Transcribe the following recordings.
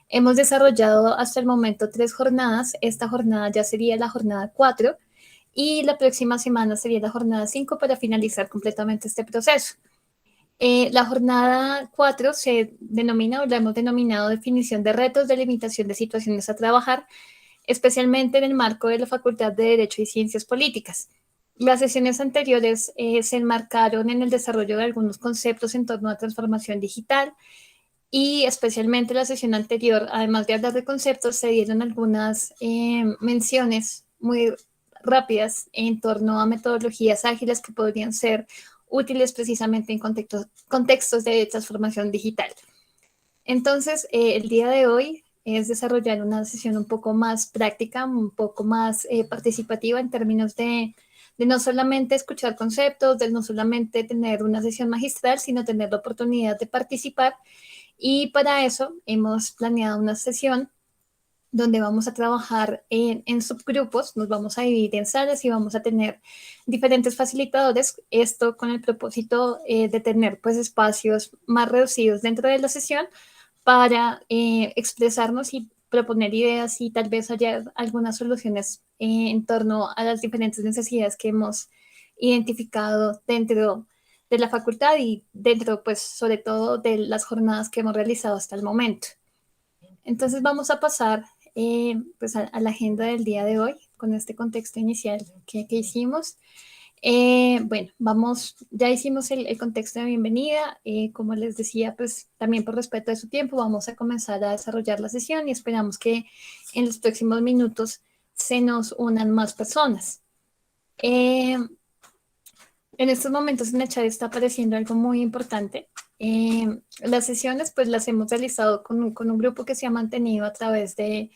Hemos desarrollado hasta el momento 3 jornadas. Esta jornada ya sería la jornada 4 y la próxima semana sería la jornada 5 para finalizar completamente este proceso. La jornada 4 se denomina, o la hemos denominado, definición de retos, delimitación de situaciones a trabajar, especialmente en el marco de la Facultad de Derecho y Ciencias Políticas. Las sesiones anteriores se enmarcaron en el desarrollo de algunos conceptos en torno a transformación digital y especialmente la sesión anterior, además de hablar de conceptos, se dieron algunas menciones muy rápidas en torno a metodologías ágiles que podrían ser útiles precisamente en contextos de transformación digital. Entonces, el día de hoy es desarrollar una sesión un poco más práctica, un poco más participativa en términos de no solamente escuchar conceptos, de no solamente tener una sesión magistral, sino tener la oportunidad de participar. Y para eso hemos planeado una sesión donde vamos a trabajar en subgrupos, nos vamos a dividir en salas y vamos a tener diferentes facilitadores, esto con el propósito de tener pues espacios más reducidos dentro de la sesión para expresarnos y proponer ideas y tal vez hallar algunas soluciones en torno a las diferentes necesidades que hemos identificado dentro de la facultad y dentro, pues, sobre todo de las jornadas que hemos realizado hasta el momento. Entonces vamos a pasar pues a la agenda del día de hoy con este contexto inicial que hicimos. Bueno, ya hicimos el contexto de bienvenida. Como les decía, pues también por respeto de su tiempo, vamos a comenzar a desarrollar la sesión y esperamos que en los próximos minutos se nos unan más personas. En estos momentos en el chat está apareciendo algo muy importante. Las sesiones pues las hemos realizado con un grupo que se ha mantenido a través de,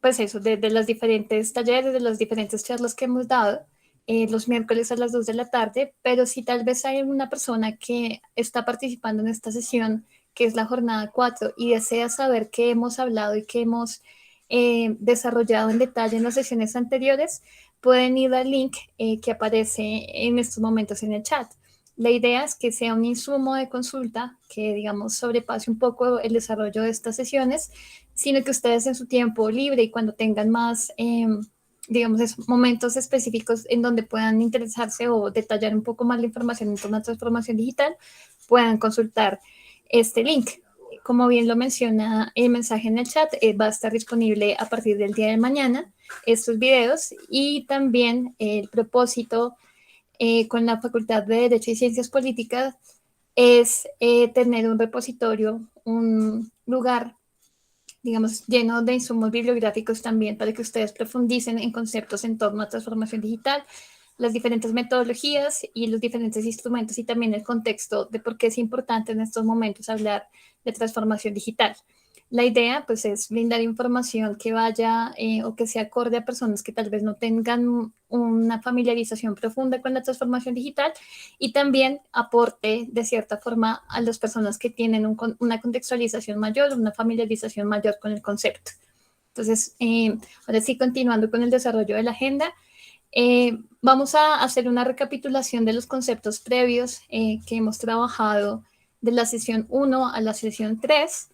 pues eso, de los diferentes talleres, de las diferentes charlas que hemos dado los miércoles a las 2 de la tarde, pero si tal vez hay una persona que está participando en esta sesión, que es la jornada 4, y desea saber qué hemos hablado y qué hemos desarrollado en detalle en las sesiones anteriores, pueden ir al link que aparece en estos momentos en el chat. La idea es que sea un insumo de consulta que, digamos, sobrepase un poco el desarrollo de estas sesiones, sino que ustedes en su tiempo libre y cuando tengan más, digamos, momentos específicos en donde puedan interesarse o detallar un poco más la información en torno a transformación digital, puedan consultar este link. Como bien lo menciona el mensaje en el chat, va a estar disponible a partir del día de mañana estos videos y también el propósito con la Facultad de Derecho y Ciencias Políticas es tener un repositorio, un lugar, digamos, lleno de insumos bibliográficos también para que ustedes profundicen en conceptos en torno a transformación digital, las diferentes metodologías y los diferentes instrumentos y también el contexto de por qué es importante en estos momentos hablar de transformación digital. La idea, pues, es brindar información que vaya o que sea acorde a personas que tal vez no tengan una familiarización profunda con la transformación digital y también aporte de cierta forma a las personas que tienen una contextualización mayor, una familiarización mayor con el concepto. Entonces, ahora sí, continuando con el desarrollo de la agenda, vamos a hacer una recapitulación de los conceptos previos que hemos trabajado de la sesión 1 a la sesión 3,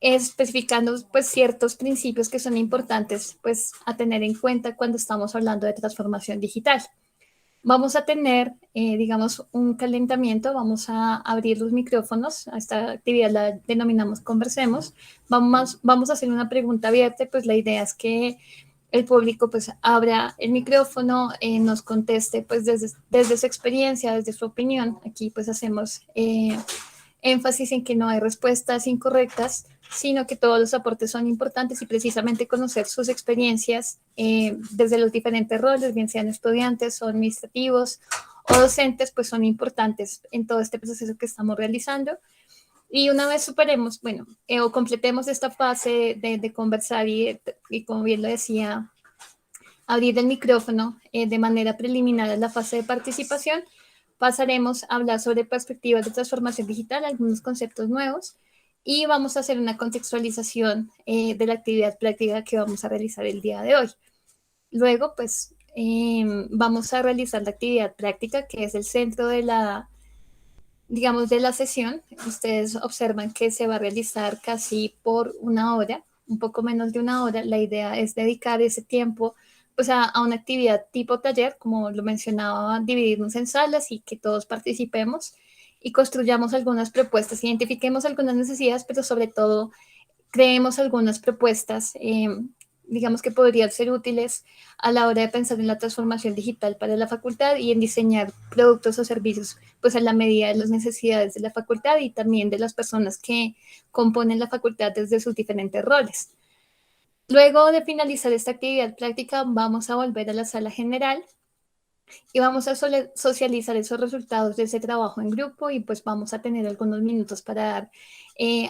especificando pues ciertos principios que son importantes pues a tener en cuenta cuando estamos hablando de transformación digital. Vamos a tener, digamos, un calentamiento, vamos a abrir los micrófonos, a esta actividad la denominamos conversemos, vamos a hacer una pregunta abierta, pues la idea es que el público pues abra el micrófono, nos conteste pues desde su experiencia, desde su opinión. Aquí pues hacemos énfasis en que no hay respuestas incorrectas, sino que todos los aportes son importantes y precisamente conocer sus experiencias desde los diferentes roles, bien sean estudiantes o administrativos o docentes, pues son importantes en todo este proceso que estamos realizando. Y una vez superemos, bueno, o completemos esta fase de conversar y como bien lo decía, abrir el micrófono de manera preliminar a la fase de participación, pasaremos a hablar sobre perspectivas de transformación digital, algunos conceptos nuevos, y vamos a hacer una contextualización de la actividad práctica que vamos a realizar el día de hoy. Luego, pues, vamos a realizar la actividad práctica, que es el centro de la digamos, de la sesión, ustedes observan que se va a realizar casi por una hora, un poco menos de una hora. La idea es dedicar ese tiempo pues a una actividad tipo taller, como lo mencionaba, dividirnos en salas y que todos participemos y construyamos algunas propuestas, identifiquemos algunas necesidades, pero sobre todo creemos algunas propuestas, digamos que podrían ser útiles a la hora de pensar en la transformación digital para la facultad y en diseñar productos o servicios pues a la medida de las necesidades de la facultad y también de las personas que componen la facultad desde sus diferentes roles. Luego de finalizar esta actividad práctica, vamos a volver a la sala general y vamos a socializar esos resultados de ese trabajo en grupo y pues vamos a tener algunos minutos para dar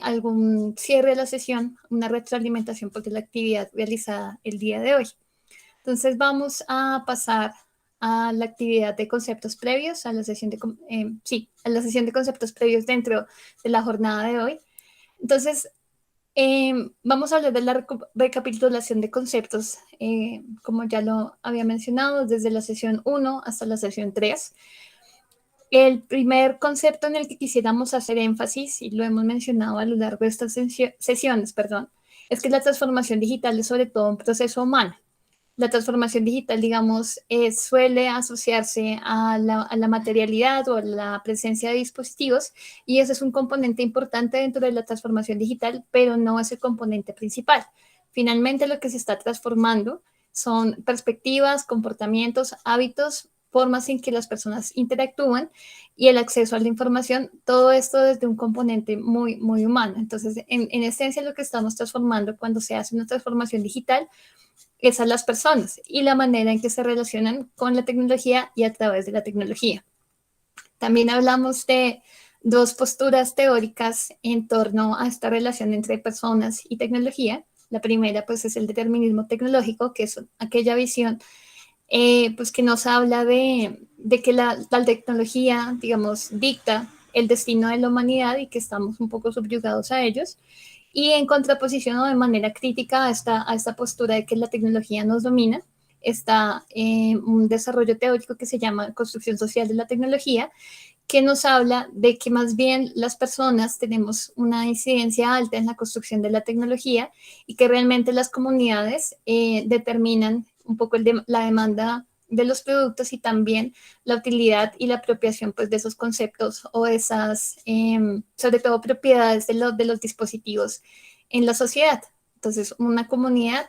algún cierre de la sesión, una retroalimentación por la actividad realizada el día de hoy. Entonces vamos a pasar a la actividad de conceptos previos, a la sesión de, a la sesión de conceptos previos dentro de la jornada de hoy. Entonces, vamos a hablar de la recapitulación de conceptos, como ya lo había mencionado, desde la sesión 1 hasta la sesión 3. El primer concepto en el que quisiéramos hacer énfasis, y lo hemos mencionado a lo largo de estas sesiones, perdón, es que la transformación digital es sobre todo un proceso humano. La transformación digital, digamos, suele asociarse a la materialidad o a la presencia de dispositivos y ese es un componente importante dentro de la transformación digital, pero no es el componente principal. Finalmente, lo que se está transformando son perspectivas, comportamientos, hábitos, formas en que las personas interactúan y el acceso a la información, todo esto desde un componente muy, muy humano. Entonces, en esencia, lo que estamos transformando cuando se hace una transformación digital es a las personas y la manera en que se relacionan con la tecnología y a través de la tecnología. También hablamos de dos posturas teóricas en torno a esta relación entre personas y tecnología. La primera, pues, es el determinismo tecnológico, que es aquella visión pues que nos habla de que la tecnología, digamos, dicta el destino de la humanidad y que estamos un poco subyugados a ellos. Y en contraposición o de manera crítica a esta postura de que la tecnología nos domina, está un desarrollo teórico que se llama construcción social de la tecnología, que nos habla de que más bien las personas tenemos una incidencia alta en la construcción de la tecnología y que realmente las comunidades determinan un poco la demanda de los productos y también la utilidad y la apropiación pues, de esos conceptos o esas, sobre todo, propiedades de los dispositivos en la sociedad. Entonces, una comunidad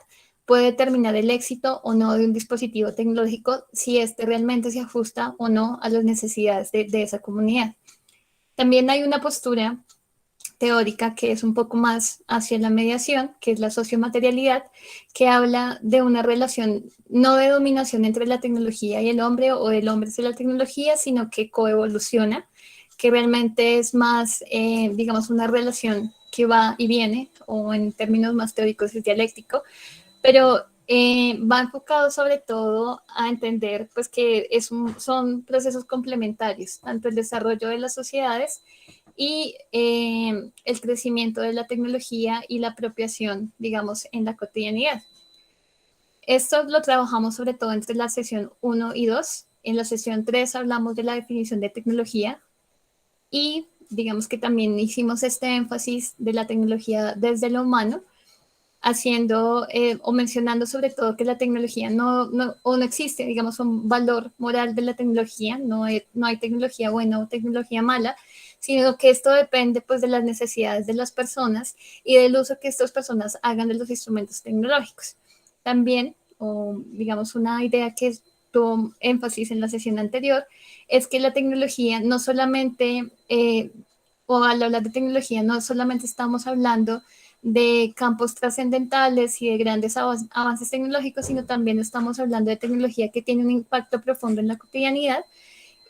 puede determinar el éxito o no de un dispositivo tecnológico si este realmente se ajusta o no a las necesidades de esa comunidad. También hay una postura teórica que es un poco más hacia la mediación, que es la sociomaterialidad, que habla de una relación no de dominación entre la tecnología y el hombre o el hombre hacia la tecnología, sino que coevoluciona, que realmente es más, digamos, una relación que va y viene, o en términos más teóricos es dialéctico, pero va enfocado sobre todo a entender pues, que son procesos complementarios, tanto el desarrollo de las sociedades y el crecimiento de la tecnología y la apropiación, digamos, en la cotidianidad. Esto lo trabajamos sobre todo entre la sesión 1 y 2. En la sesión 3 hablamos de la definición de tecnología y digamos que también hicimos este énfasis de la tecnología desde lo humano, haciendo o mencionando sobre todo que la tecnología no existe, digamos, un valor moral de la tecnología, no hay tecnología buena o tecnología mala, sino que esto depende pues de las necesidades de las personas y del uso que estas personas hagan de los instrumentos tecnológicos. También, o digamos, una idea que tuvo énfasis en la sesión anterior, es que la tecnología no solamente, o al hablar de tecnología, no solamente estamos hablando de campos trascendentales y de grandes avances tecnológicos, sino también estamos hablando de tecnología que tiene un impacto profundo en la cotidianidad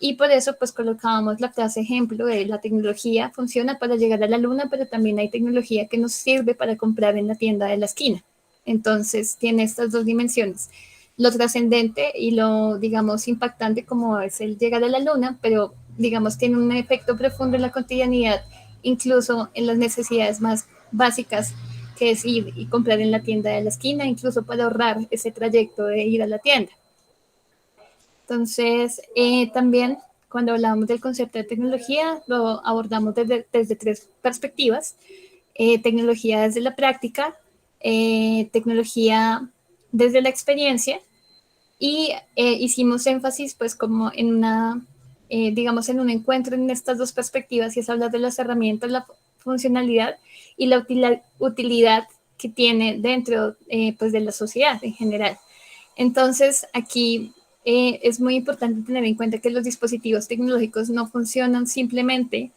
y por eso pues colocábamos la frase ejemplo de la tecnología funciona para llegar a la luna, pero también hay tecnología que nos sirve para comprar en la tienda de la esquina. Entonces tiene estas dos dimensiones, lo trascendente y lo, digamos, impactante como es el llegar a la luna, pero digamos tiene un efecto profundo en la cotidianidad, incluso en las necesidades más básicas que es ir y comprar en la tienda de la esquina, incluso para ahorrar ese trayecto de ir a la tienda. Entonces, también cuando hablamos del concepto de tecnología, lo abordamos desde tres perspectivas. Tecnología desde la práctica, tecnología desde la experiencia, y hicimos énfasis pues como en digamos en un encuentro en estas dos perspectivas, y es hablar de las herramientas, la funcionalidad y la utilidad que tiene dentro pues de la sociedad en general. Entonces aquí es muy importante tener en cuenta que los dispositivos tecnológicos no funcionan simplemente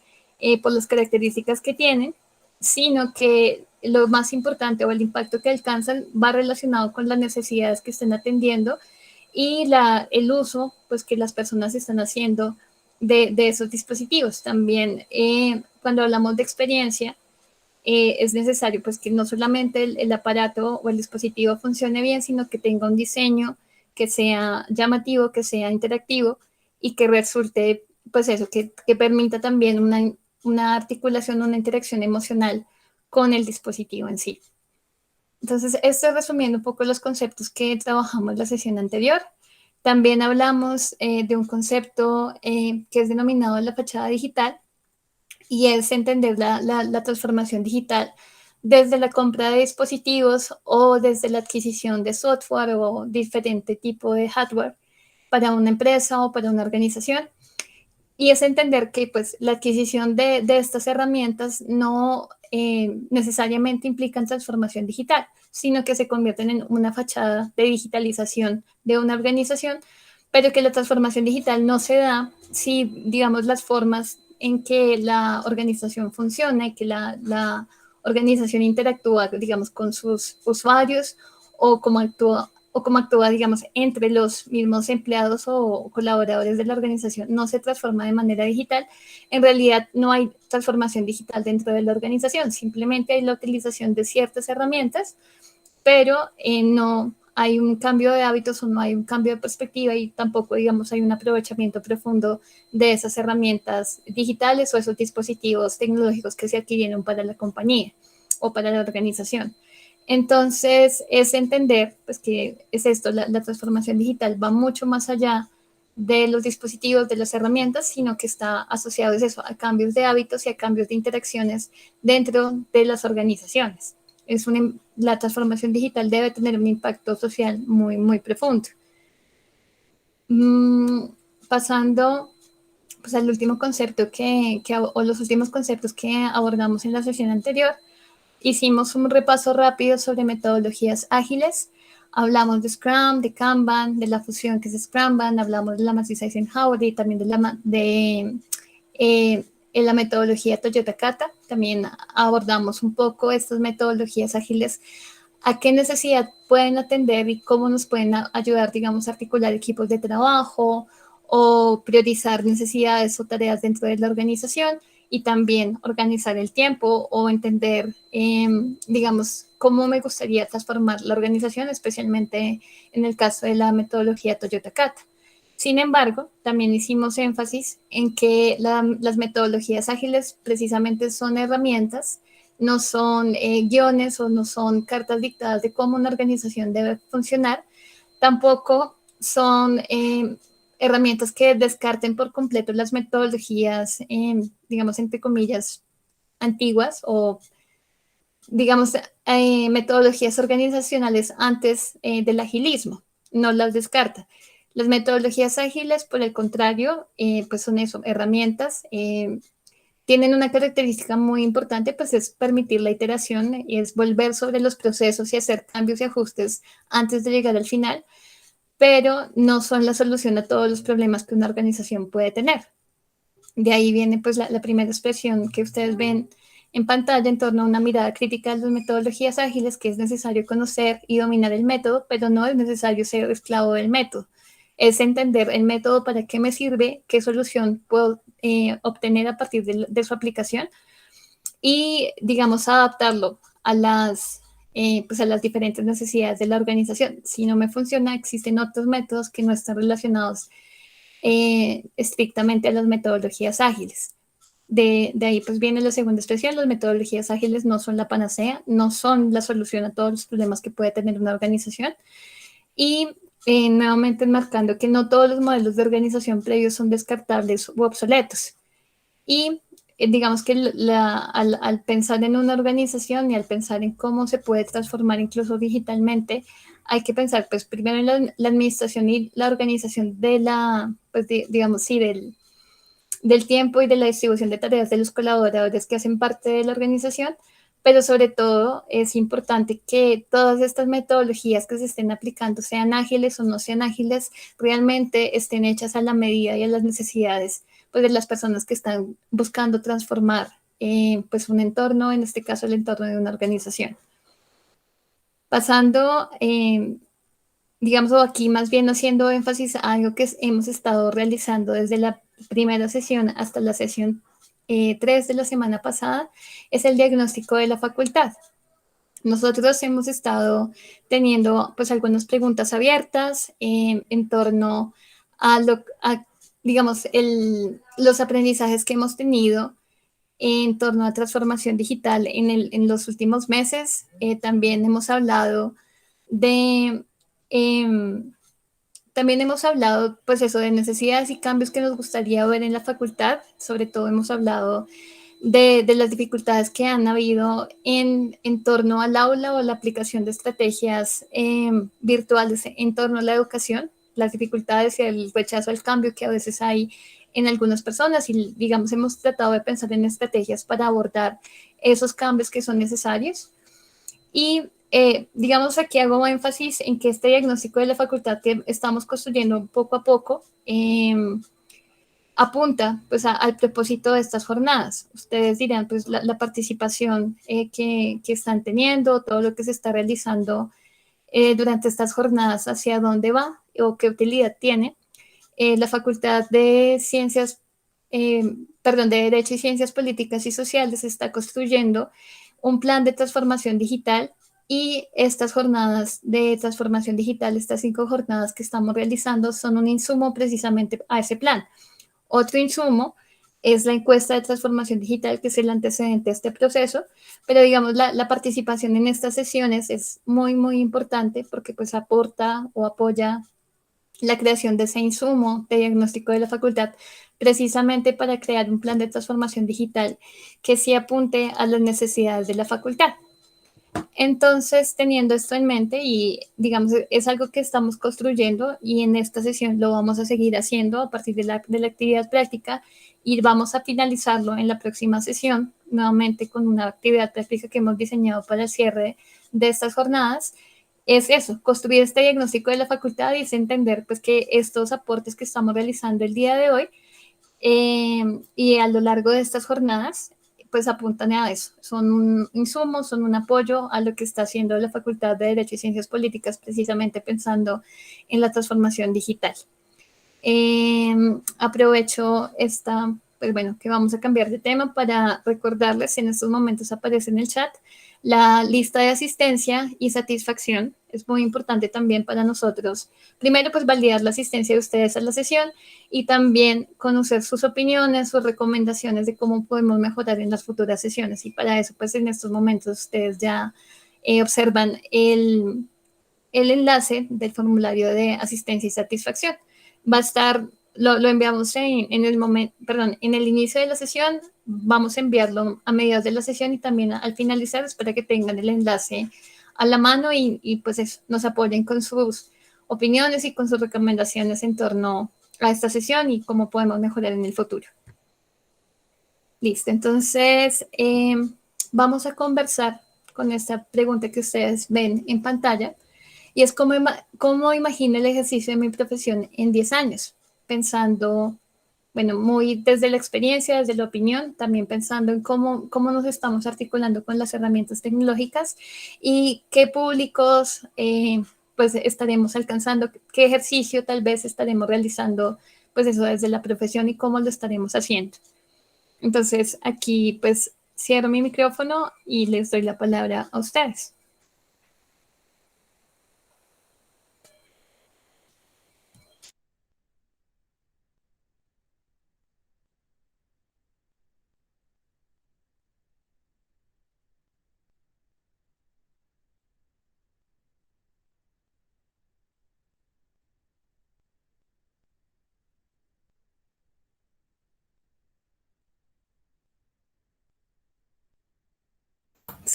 por las características que tienen, sino que lo más importante o el impacto que alcanzan va relacionado con las necesidades que estén atendiendo y el uso pues, que las personas están haciendo de esos dispositivos. También cuando hablamos de experiencia, es necesario pues, que no solamente el aparato o el dispositivo funcione bien, sino que tenga un diseño que sea llamativo, que sea interactivo y que resulte, pues eso, que permita también una articulación, una interacción emocional con el dispositivo en sí. Entonces, esto resumiendo un poco los conceptos que trabajamos en la sesión anterior. También hablamos de un concepto que es denominado la fachada digital, y es entender la transformación digital desde la compra de dispositivos o desde la adquisición de software o diferente tipo de hardware para una empresa o para una organización. Y es entender que pues, la adquisición de estas herramientas no necesariamente implican transformación digital, sino que se convierten en una fachada de digitalización de una organización, pero que la transformación digital no se da si, digamos, las formas en que la organización funciona y que la organización interactúa, digamos, con sus usuarios o cómo actúa, digamos, entre los mismos empleados o colaboradores de la organización no se transforma de manera digital. En realidad no hay transformación digital dentro de la organización, simplemente hay la utilización de ciertas herramientas, pero no hay un cambio de hábitos o no hay un cambio de perspectiva, y tampoco, digamos, hay un aprovechamiento profundo de esas herramientas digitales o esos dispositivos tecnológicos que se adquirieron para la compañía o para la organización. Entonces, es entender pues, que es esto, la transformación digital va mucho más allá de los dispositivos, de las herramientas, sino que está asociado es eso, a cambios de hábitos y a cambios de interacciones dentro de las organizaciones. La transformación digital debe tener un impacto social muy, muy profundo. Pasando pues, al último concepto o los últimos conceptos que abordamos en la sesión anterior, hicimos un repaso rápido sobre metodologías ágiles. Hablamos de Scrum, de Kanban, de la fusión que es Scrumban, hablamos de la matriz Eisenhower y también de la metodología Toyota Kata. También abordamos un poco estas metodologías ágiles, a qué necesidad pueden atender y cómo nos pueden ayudar, digamos, a articular equipos de trabajo o priorizar necesidades o tareas dentro de la organización, y también organizar el tiempo o entender, digamos, cómo me gustaría transformar la organización, especialmente en el caso de la metodología Toyota Kata. Sin embargo, también hicimos énfasis en que las metodologías ágiles precisamente son herramientas, no son guiones o no son cartas dictadas de cómo una organización debe funcionar. Tampoco son herramientas que descarten por completo las metodologías, digamos, entre comillas, antiguas o, digamos, metodologías organizacionales antes del agilismo. No las descarta. Las metodologías ágiles, por el contrario, pues son eso, herramientas. Tienen una característica muy importante, pues es permitir la iteración y es volver sobre los procesos y hacer cambios y ajustes antes de llegar al final, pero no son la solución a todos los problemas que una organización puede tener. De ahí viene pues la primera expresión que ustedes ven en pantalla en torno a una mirada crítica de las metodologías ágiles, que es necesario conocer y dominar el método, pero no es necesario ser esclavo del método. Es entender el método, para qué me sirve, qué solución puedo obtener a partir de su aplicación, y, digamos, adaptarlo a pues a las diferentes necesidades de la organización. Si no me funciona, existen otros métodos que no están relacionados estrictamente a las metodologías ágiles. De ahí pues viene la segunda expresión: las metodologías ágiles no son la panacea, no son la solución a todos los problemas que puede tener una organización. Y nuevamente enmarcando que no todos los modelos de organización previos son descartables u obsoletos. Y digamos que al pensar en una organización y al pensar en cómo se puede transformar incluso digitalmente, hay que pensar pues primero en la administración y la organización de la, pues digamos, sí, del tiempo y de la distribución de tareas de los colaboradores que hacen parte de la organización, pero sobre todo es importante que todas estas metodologías que se estén aplicando, sean ágiles o no sean ágiles, realmente estén hechas a la medida y a las necesidades pues, de las personas que están buscando transformar pues un entorno, en este caso el entorno de una organización. Pasando, digamos, o aquí más bien haciendo énfasis a algo que hemos estado realizando desde la primera sesión hasta la sesión 3 de la semana pasada, es el diagnóstico de la facultad. Nosotros hemos estado teniendo pues algunas preguntas abiertas en torno a digamos, los aprendizajes que hemos tenido en torno a transformación digital en los últimos meses. También hemos hablado de, eh, también hemos hablado, pues eso, de necesidades y cambios que nos gustaría ver en la facultad. Sobre todo hemos hablado de las dificultades que han habido en torno al aula o la aplicación de estrategias virtuales en torno a la educación, las dificultades y el rechazo al cambio que a veces hay en algunas personas y digamos hemos tratado de pensar en estrategias para abordar esos cambios que son necesarios. Y digamos aquí hago énfasis en que este diagnóstico de la facultad que estamos construyendo poco a poco apunta pues al propósito de estas jornadas. Ustedes dirán pues la participación que están teniendo, todo lo que se está realizando durante estas jornadas, hacia dónde va o qué utilidad tiene. La Facultad de Ciencias, perdón, de Derecho y Ciencias Políticas y Sociales está construyendo un plan de transformación digital y estas jornadas de transformación digital, estas 5 jornadas que estamos realizando, son un insumo precisamente a ese plan. Otro insumo es la encuesta de transformación digital, que es el antecedente a este proceso, pero digamos la participación en estas sesiones es muy, muy importante porque pues aporta o apoya la creación de ese insumo de diagnóstico de la facultad, precisamente para crear un plan de transformación digital que sí apunte a las necesidades de la facultad. Entonces, teniendo esto en mente y digamos, es algo que estamos construyendo y en esta sesión lo vamos a seguir haciendo a partir de la actividad práctica y vamos a finalizarlo en la próxima sesión, nuevamente con una actividad práctica que hemos diseñado para el cierre de estas jornadas. Es eso, construir este diagnóstico de la facultad y es entender pues que estos aportes que estamos realizando el día de hoy y a lo largo de estas jornadas pues apuntan a eso, son un insumo, son un apoyo a lo que está haciendo la Facultad de Derecho y Ciencias Políticas, precisamente pensando en la transformación digital. Aprovecho esta, pues bueno, que vamos a cambiar de tema para recordarles, en estos momentos aparece en el chat la lista de asistencia y satisfacción. Es muy importante también para nosotros, primero, pues validar la asistencia de ustedes a la sesión y también conocer sus opiniones, sus recomendaciones de cómo podemos mejorar en las futuras sesiones. Y para eso, pues en estos momentos ustedes ya observan el enlace del formulario de asistencia y satisfacción. Va a estar, lo enviamos en el momento, perdón, en el inicio de la sesión, vamos a enviarlo a mediados de la sesión y también al finalizar, para que tengan el enlace a la mano y pues eso, nos apoyen con sus opiniones y con sus recomendaciones en torno a esta sesión y cómo podemos mejorar en el futuro. Listo, entonces vamos a conversar con esta pregunta que ustedes ven en pantalla. Y es cómo imagino el ejercicio de mi profesión en 10 años, pensando, bueno, muy desde la experiencia, desde la opinión, también pensando en cómo nos estamos articulando con las herramientas tecnológicas y qué públicos pues estaremos alcanzando, qué ejercicio tal vez estaremos realizando, pues eso desde la profesión y cómo lo estaremos haciendo. Entonces aquí pues cierro mi micrófono y les doy la palabra a ustedes.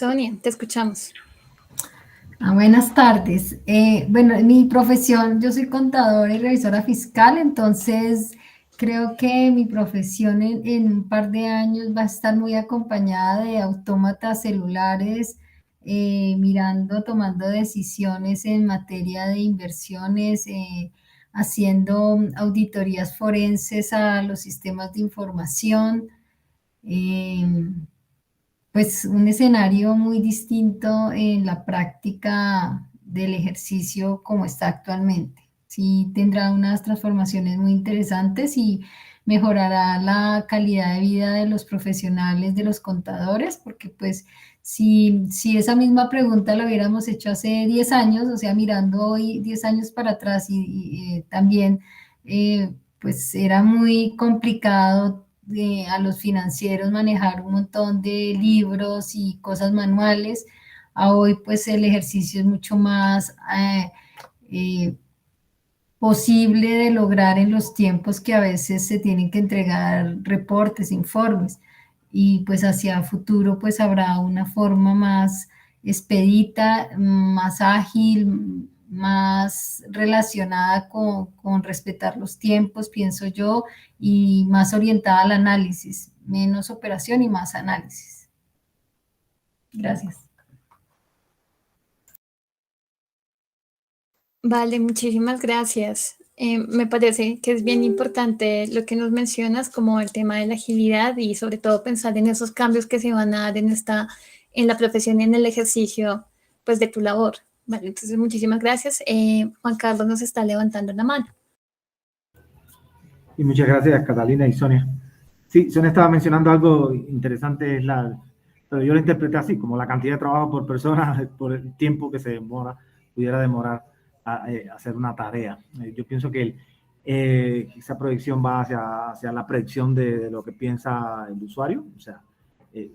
Sonia, te escuchamos. Buenas tardes. Bueno, en mi profesión, yo soy contadora y revisora fiscal, entonces creo que mi profesión en un par de años va a estar muy acompañada de autómatas celulares, mirando, tomando decisiones en materia de inversiones, haciendo auditorías forenses a los sistemas de información. em, pues un escenario muy distinto en la práctica del ejercicio como está actualmente. Sí tendrá unas transformaciones muy interesantes y mejorará la calidad de vida de los profesionales, de los contadores, porque pues si esa misma pregunta la hubiéramos hecho hace 10 años, o sea, mirando hoy 10 años para atrás también pues era muy complicado a los financieros manejar un montón de libros y cosas manuales. A hoy pues el ejercicio es mucho más eh, posible de lograr en los tiempos que a veces se tienen que entregar reportes, informes. Y pues hacia futuro pues habrá una forma más expedita, más ágil, más relacionada con respetar los tiempos, pienso yo, y más orientada al análisis, menos operación y más análisis. Gracias. Vale, muchísimas gracias. Me parece que es bien importante lo que nos mencionas, como el tema de la agilidad y sobre todo pensar en esos cambios que se van a dar en la profesión y en el ejercicio, pues, de tu labor. Vale, entonces muchísimas gracias. Juan Carlos nos está levantando la mano. Y muchas gracias, Catalina y Sonia. Sí, Sonia estaba mencionando algo interesante, pero yo lo interpreté así, como la cantidad de trabajo por persona, por el tiempo que se demora, pudiera demorar a hacer una tarea. Yo pienso que esa proyección va hacia la predicción de lo que piensa el usuario. O sea, eh,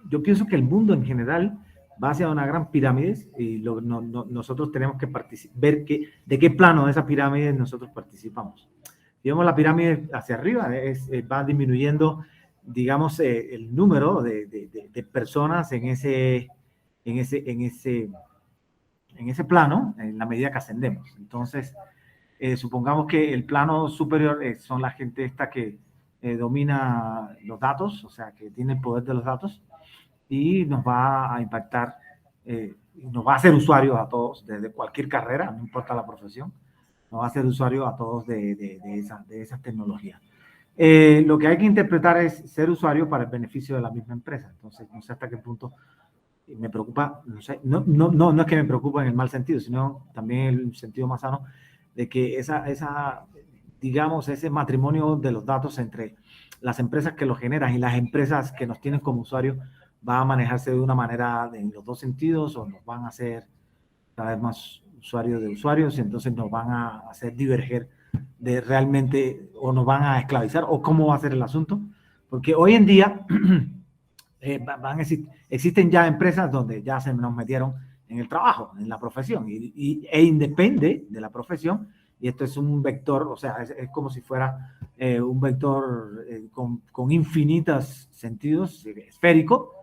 yo pienso que el mundo en general va hacia una gran pirámide y nosotros tenemos que ver de qué plano de esa pirámide nosotros participamos. Digamos, la pirámide hacia arriba va disminuyendo, digamos, el número de personas en ese plano, en la medida que ascendemos. Entonces, supongamos que el plano superior son la gente esta que domina los datos, o sea, que tiene el poder de los datos, y nos va a impactar, nos va a hacer usuarios a todos, desde cualquier carrera, no importa la profesión, nos va a hacer usuarios a todos de esas tecnologías. Lo que hay que interpretar es ser usuario para el beneficio de la misma empresa. Entonces, no sé hasta qué punto me preocupa, no sé, no es que me preocupa en el mal sentido, sino también en el sentido más sano, de que digamos, ese matrimonio de los datos entre las empresas que los generan y las empresas que nos tienen como usuarios va a manejarse de una manera en los dos sentidos, o nos van a hacer cada vez más usuarios de usuarios y entonces nos van a hacer diverger de realmente, o nos van a esclavizar, o cómo va a ser el asunto. Porque hoy en día existen ya empresas donde ya se nos metieron en el trabajo, en la profesión, e independe de la profesión, y esto es un vector, o sea, es como si fuera un vector con infinitos sentidos, esférico,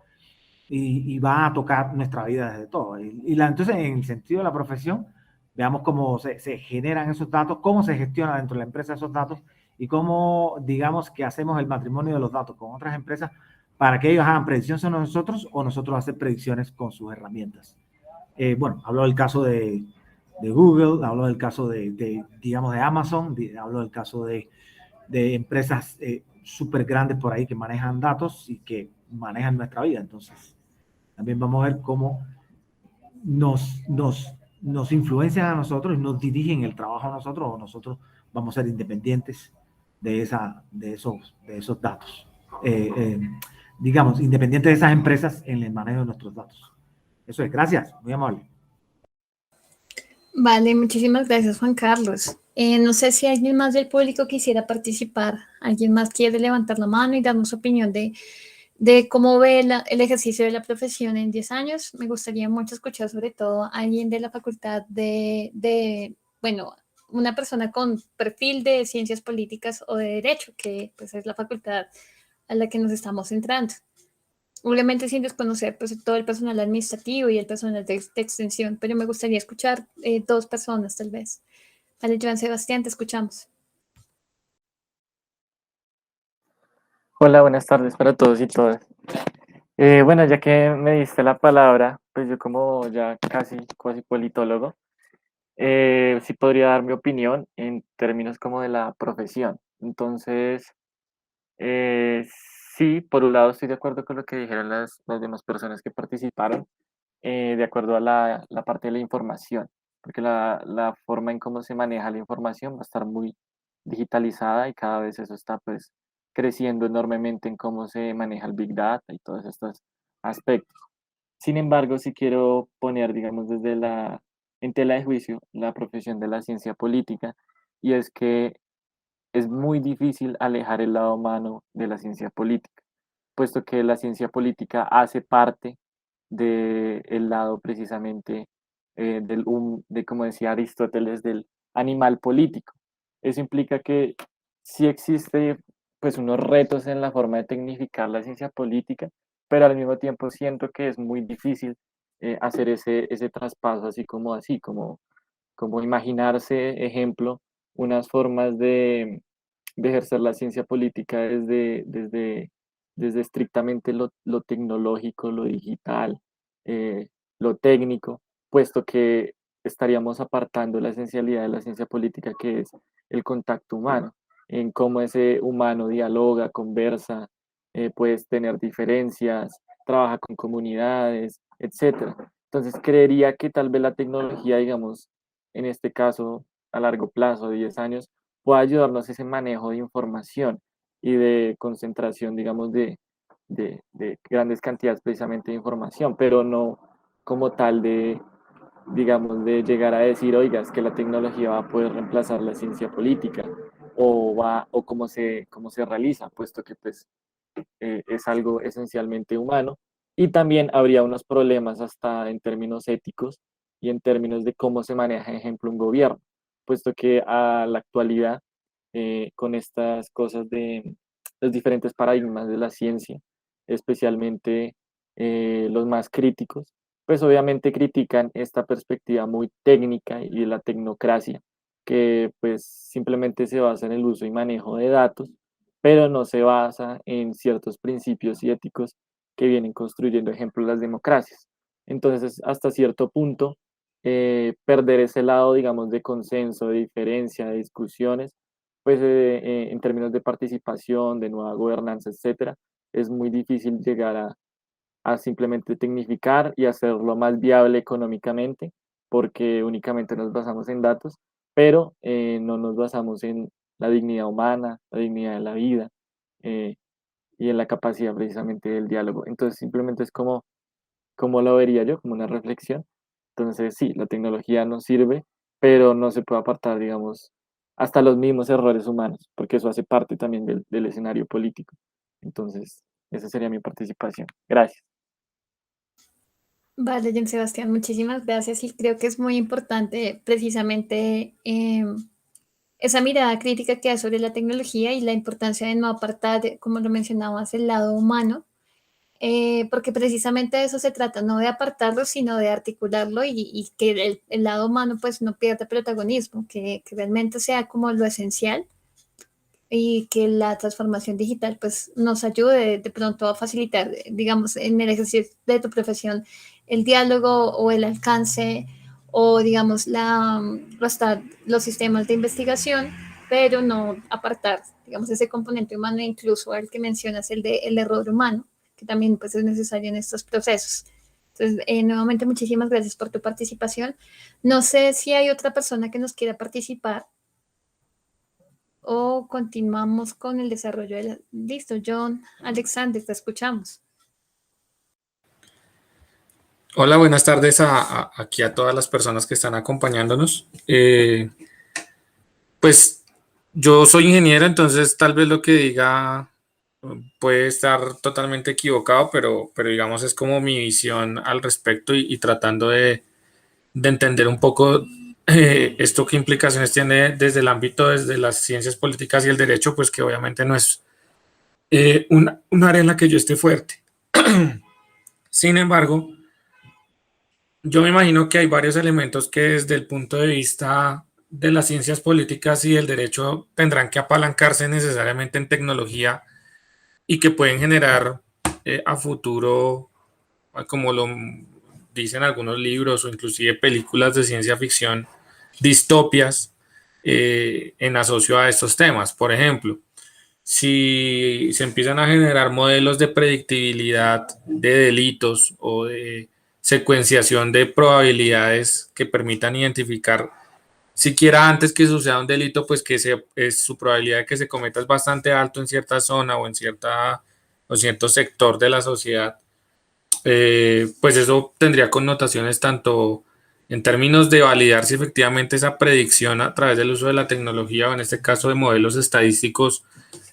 y va a tocar nuestra vida desde todo. Entonces, en el sentido de la profesión, veamos cómo se generan esos datos, cómo se gestiona dentro de la empresa esos datos y cómo, digamos, que hacemos el matrimonio de los datos con otras empresas para que ellos hagan predicciones a nosotros o nosotros hacer predicciones con sus herramientas. Bueno, hablo del caso de Google, hablo del caso digamos, de Amazon, hablo del caso de empresas súper grandes por ahí que manejan datos y que manejan nuestra vida. Entonces, también vamos a ver cómo nos influencian a nosotros y nos dirigen el trabajo a nosotros, o nosotros vamos a ser independientes de esos datos. Digamos, independientes de esas empresas en el manejo de nuestros datos. Eso es, gracias, muy amable. Vale, muchísimas gracias, Juan Carlos. No sé si alguien más del público quisiera participar. ¿Alguien más quiere levantar la mano y darnos su opinión de cómo ve el ejercicio de la profesión en 10 años? Me gustaría mucho escuchar sobre todo a alguien de la facultad bueno, una persona con perfil de ciencias políticas o de derecho, que pues es la facultad a la que nos estamos centrando. obviamente sin desconocer pues, todo el personal administrativo y el personal de extensión, pero me gustaría escuchar dos personas tal vez. Vale, Joan Sebastián, te escuchamos. Hola, buenas tardes para todos y todas. Bueno, ya que me diste la palabra, pues yo como ya casi politólogo, sí podría dar mi opinión en términos como de la profesión. Entonces, eh, sí, por un lado estoy de acuerdo con lo que dijeron las demás personas que participaron, de acuerdo a la parte de la información, porque la forma en cómo se maneja la información va a estar muy digitalizada y cada vez eso está pues creciendo enormemente en cómo se maneja el Big Data y todos estos aspectos. Sin embargo, si quiero poner, digamos, en tela de juicio la profesión de la ciencia política, y es que es muy difícil alejar el lado humano de la ciencia política, puesto que la ciencia política hace parte del lado precisamente de, como decía Aristóteles, del animal político. Eso implica que sí existe pues unos retos en la forma de tecnificar la ciencia política, pero al mismo tiempo siento que es muy difícil hacer ese traspaso como imaginarse, ejemplo, unas formas de ejercer la ciencia política desde estrictamente lo tecnológico, lo digital, eh, lo técnico, puesto que estaríamos apartando la esencialidad de la ciencia política, que es el contacto humano, en cómo ese humano dialoga, conversa, puedes tener diferencias, trabaja con comunidades, etcétera. Entonces, creería que tal vez la tecnología, digamos, en este caso, a largo plazo, 10 años, pueda ayudarnos ese manejo de información y de concentración, digamos, de grandes cantidades precisamente de información, pero no como tal digamos, de llegar a decir, oiga, es que la tecnología va a poder reemplazar la ciencia política o cómo se realiza, puesto que pues es algo esencialmente humano. Y también habría unos problemas hasta en términos éticos y en términos de cómo se maneja, ejemplo, un gobierno, puesto que a la actualidad, con estas cosas de los diferentes paradigmas de la ciencia, especialmente los más críticos, pues obviamente critican esta perspectiva muy técnica y de la tecnocracia, que pues simplemente se basa en el uso y manejo de datos, pero no se basa en ciertos principios y éticos que vienen construyendo, ejemplo, las democracias. Entonces, hasta cierto punto, perder ese lado, digamos, de consenso, de diferencia, de discusiones, pues en términos de participación, de nueva gobernanza, etcétera, es muy difícil llegar a simplemente tecnificar y hacerlo más viable económicamente, porque únicamente nos basamos en datos, pero no nos basamos en la dignidad humana, la dignidad de la vida eh, y en la capacidad precisamente del diálogo. Entonces simplemente es como lo vería yo, como una reflexión. Entonces sí, la tecnología nos sirve, pero no se puede apartar, digamos, hasta los mismos errores humanos, porque eso hace parte también del escenario político. Entonces, esa sería mi participación. Gracias. Vale, Jean Sebastián, muchísimas gracias y creo que es muy importante precisamente esa mirada crítica que hay sobre la tecnología y la importancia de no apartar, como lo mencionabas, el lado humano, porque precisamente de eso se trata, no de apartarlo, sino de articularlo y que el lado humano pues no pierda protagonismo, que realmente sea como lo esencial y que la transformación digital pues nos ayude de pronto a facilitar, digamos, en el ejercicio de tu profesión el diálogo o el alcance o digamos hasta los sistemas de investigación, pero no apartar, digamos, ese componente humano, incluso el que mencionas, el error humano, que también pues es necesario en estos procesos. Entonces, nuevamente, muchísimas gracias por tu participación. No sé si hay otra persona que nos quiera participar o continuamos con el desarrollo de la... Listo, John, Alexander, te escuchamos. Hola, buenas tardes aquí a todas las personas que están acompañándonos. Pues yo soy ingeniero, entonces tal vez lo que diga puede estar totalmente equivocado, pero digamos es como mi visión al respecto y tratando de entender un poco esto qué implicaciones tiene desde el ámbito, desde las ciencias políticas y el derecho, pues que obviamente no es un área en la que yo esté fuerte. Sin embargo, yo me imagino que hay varios elementos que desde el punto de vista de las ciencias políticas y del derecho tendrán que apalancarse necesariamente en tecnología y que pueden generar a futuro, como lo dicen algunos libros o inclusive películas de ciencia ficción, distopias en asocio a estos temas. Por ejemplo, si se empiezan a generar modelos de predictibilidad de delitos o de secuenciación de probabilidades que permitan identificar siquiera antes que suceda un delito, pues que su probabilidad de que se cometa es bastante alto en cierta zona o en cierto sector de la sociedad, pues eso tendría connotaciones tanto en términos de validar si efectivamente esa predicción a través del uso de la tecnología o en este caso de modelos estadísticos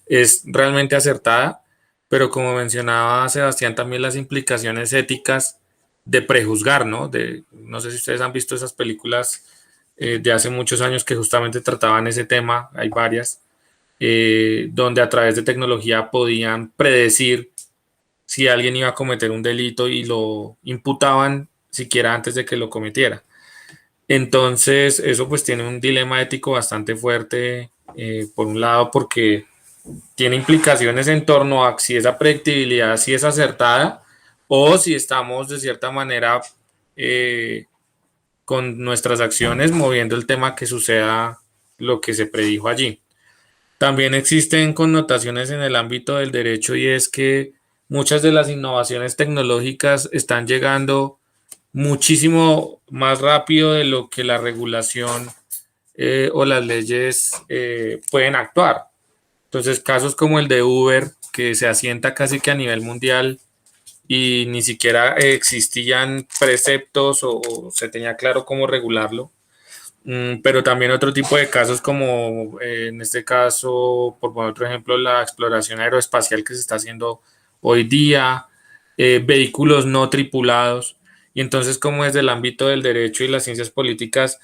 es realmente acertada, pero como mencionaba Sebastián, también las implicaciones éticas de prejuzgar, ¿no? No sé si ustedes han visto esas películas de hace muchos años que justamente trataban ese tema, hay varias, donde a través de tecnología podían predecir si alguien iba a cometer un delito y lo imputaban siquiera antes de que lo cometiera. Entonces, eso pues tiene un dilema ético bastante fuerte, por un lado, porque tiene implicaciones en torno a si esa predictibilidad si es acertada o si estamos de cierta manera con nuestras acciones moviendo el tema que suceda lo que se predijo allí. También existen connotaciones en el ámbito del derecho y es que muchas de las innovaciones tecnológicas están llegando muchísimo más rápido de lo que la regulación o las leyes pueden actuar. Entonces, casos como el de Uber, que se asienta casi que a nivel mundial y ni siquiera existían preceptos o se tenía claro cómo regularlo. Pero también otro tipo de casos como en este caso, por poner otro ejemplo, la exploración aeroespacial que se está haciendo hoy día, vehículos no tripulados. Y entonces como desde el ámbito del derecho y las ciencias políticas,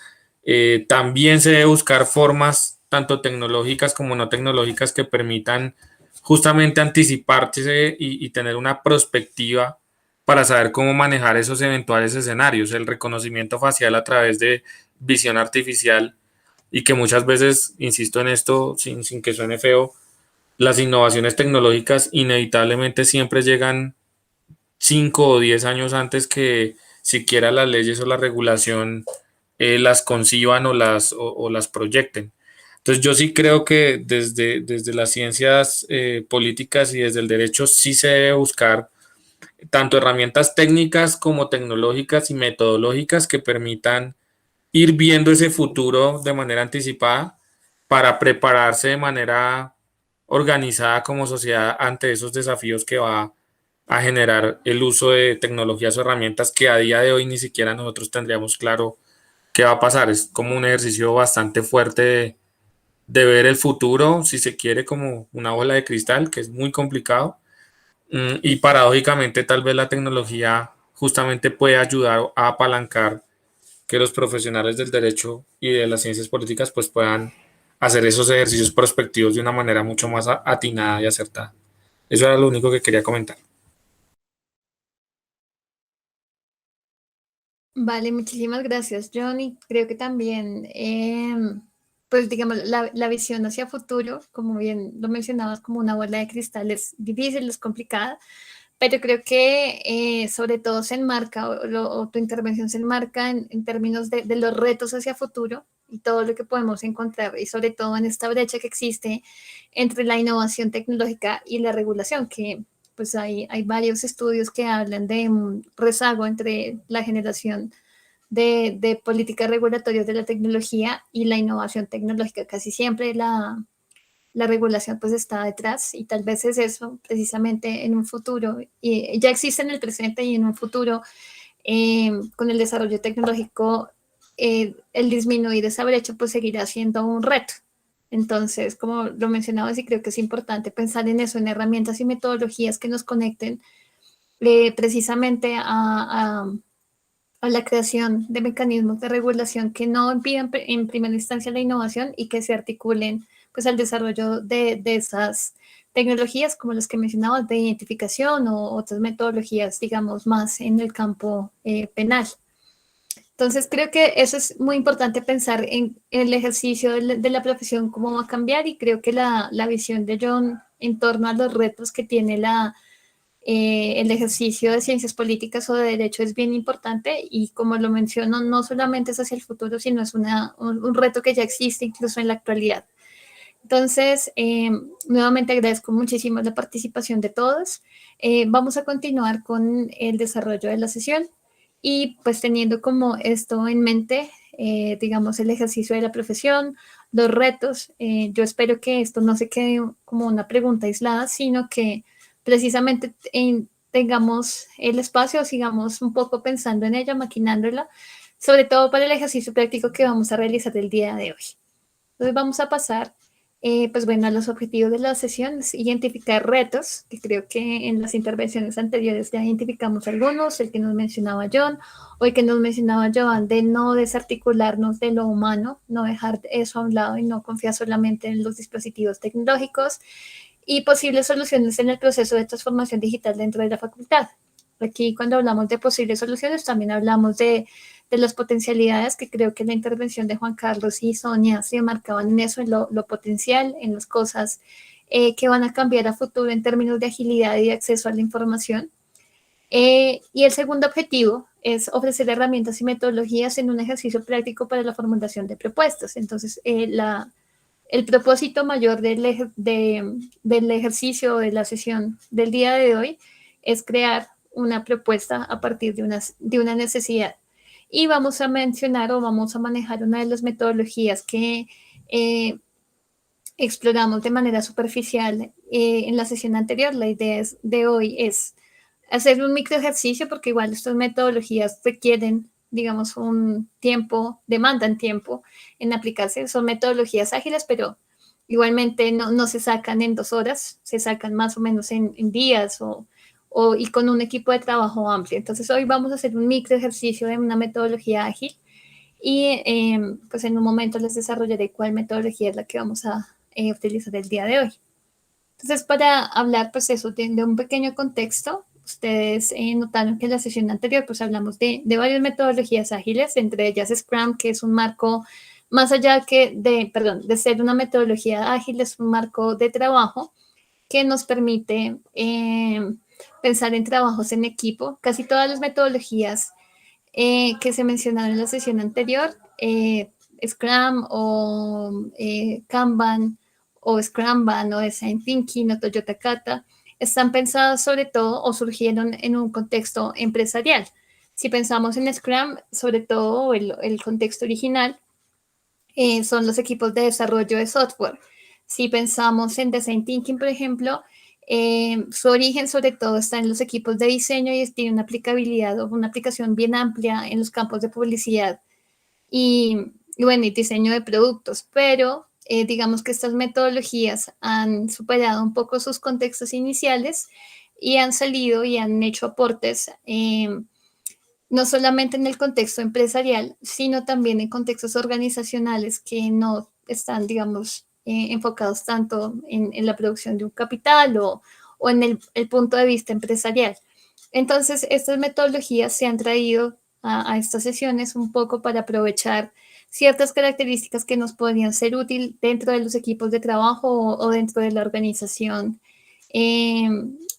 también se debe buscar formas tanto tecnológicas como no tecnológicas que permitan justamente anticiparse y tener una perspectiva para saber cómo manejar esos eventuales escenarios, el reconocimiento facial a través de visión artificial y que muchas veces, insisto en esto, sin que suene feo, las innovaciones tecnológicas inevitablemente siempre llegan 5 o 10 años antes que siquiera las leyes o la regulación las conciban o las proyecten. Entonces yo sí creo que desde las ciencias políticas y desde el derecho sí se debe buscar tanto herramientas técnicas como tecnológicas y metodológicas que permitan ir viendo ese futuro de manera anticipada para prepararse de manera organizada como sociedad ante esos desafíos que va a generar el uso de tecnologías o herramientas que a día de hoy ni siquiera nosotros tendríamos claro qué va a pasar. Es como un ejercicio bastante fuerte de ver el futuro, si se quiere, como una bola de cristal, que es muy complicado. Y paradójicamente tal vez la tecnología justamente puede ayudar a apalancar que los profesionales del derecho y de las ciencias políticas pues puedan hacer esos ejercicios prospectivos de una manera mucho más atinada y acertada. Eso era lo único que quería comentar. Vale, muchísimas gracias, Johnny. Creo que también, pues digamos, la visión hacia futuro, como bien lo mencionabas, como una bola de cristal, es difícil, es complicada, pero creo que sobre todo se enmarca, o tu intervención se enmarca en términos de los retos hacia futuro y todo lo que podemos encontrar, y sobre todo en esta brecha que existe entre la innovación tecnológica y la regulación, que pues hay varios estudios que hablan de un rezago entre la generación de políticas regulatorias de la tecnología y la innovación tecnológica. Casi siempre la regulación pues está detrás, y tal vez es eso precisamente en un futuro, y ya existe en el presente y en un futuro, con el desarrollo tecnológico, el disminuir esa brecha pues seguirá siendo un reto. Entonces, como lo mencionaba, sí creo que es importante pensar en eso, en herramientas y metodologías que nos conecten precisamente a la creación de mecanismos de regulación que no impidan en primera instancia la innovación y que se articulen pues al desarrollo de esas tecnologías como las que mencionaba de identificación o otras metodologías, digamos, más en el campo penal. Entonces, creo que eso es muy importante pensar en el ejercicio de la profesión, cómo va a cambiar, y creo que la visión de John en torno a los retos que tiene el ejercicio de ciencias políticas o de derecho es bien importante, y como lo menciono, no solamente es hacia el futuro, sino es un reto que ya existe incluso en la actualidad. Entonces, nuevamente agradezco muchísimo la participación de todos. Vamos a continuar con el desarrollo de la sesión y pues teniendo como esto en mente, digamos, el ejercicio de la profesión, los retos, yo espero que esto no se quede como una pregunta aislada, sino que precisamente tengamos el espacio, sigamos un poco pensando en ella, maquinándola, sobre todo para el ejercicio práctico que vamos a realizar el día de hoy. Entonces vamos a pasar, pues bueno, a los objetivos de la sesión, es identificar retos, que creo que en las intervenciones anteriores ya identificamos algunos, el que nos mencionaba John, o el que nos mencionaba Joan, de no desarticularnos de lo humano, no dejar eso a un lado y no confiar solamente en los dispositivos tecnológicos, y posibles soluciones en el proceso de transformación digital dentro de la facultad. Aquí, cuando hablamos de posibles soluciones, también hablamos de las potencialidades, que creo que la intervención de Juan Carlos y Sonia se marcaban en eso, en lo potencial, en las cosas que van a cambiar a futuro en términos de agilidad y de acceso a la información. Y el segundo objetivo es ofrecer herramientas y metodologías en un ejercicio práctico para la formulación de propuestas. Entonces, el propósito mayor del ejercicio de la sesión del día de hoy es crear una propuesta a partir de una necesidad. Y vamos a mencionar o vamos a manejar una de las metodologías que exploramos de manera superficial en la sesión anterior. La idea de hoy es hacer un micro ejercicio, porque igual estas metodologías requieren, digamos, un tiempo, demandan tiempo en aplicarse. Son metodologías ágiles, pero igualmente no se sacan en 2 horas, se sacan más o menos en días y con un equipo de trabajo amplio. Entonces hoy vamos a hacer un micro ejercicio de una metodología ágil y pues en un momento les desarrollaré cuál metodología es la que vamos a utilizar el día de hoy. Entonces, para hablar pues eso de un pequeño contexto, ustedes notaron que en la sesión anterior pues hablamos de varias metodologías ágiles, entre ellas Scrum, que es un marco más allá de ser una metodología ágil, es un marco de trabajo que nos permite pensar en trabajos en equipo. Casi todas las metodologías que se mencionaron en la sesión anterior, Scrum o Kanban o Scrumban o Design Thinking o Toyota Kata, están pensadas sobre todo o surgieron en un contexto empresarial. Si pensamos en Scrum, sobre todo el contexto original, son los equipos de desarrollo de software. Si pensamos en Design Thinking, por ejemplo, su origen sobre todo está en los equipos de diseño y tiene una aplicabilidad o una aplicación bien amplia en los campos de publicidad y bueno, y diseño de productos, pero digamos que estas metodologías han superado un poco sus contextos iniciales y han salido y han hecho aportes no solamente en el contexto empresarial, sino también en contextos organizacionales que no están, digamos, enfocados tanto en la producción de un capital o en el punto de vista empresarial. Entonces, estas metodologías se han traído a estas sesiones un poco para aprovechar ciertas características que nos podrían ser útiles dentro de los equipos de trabajo o dentro de la organización,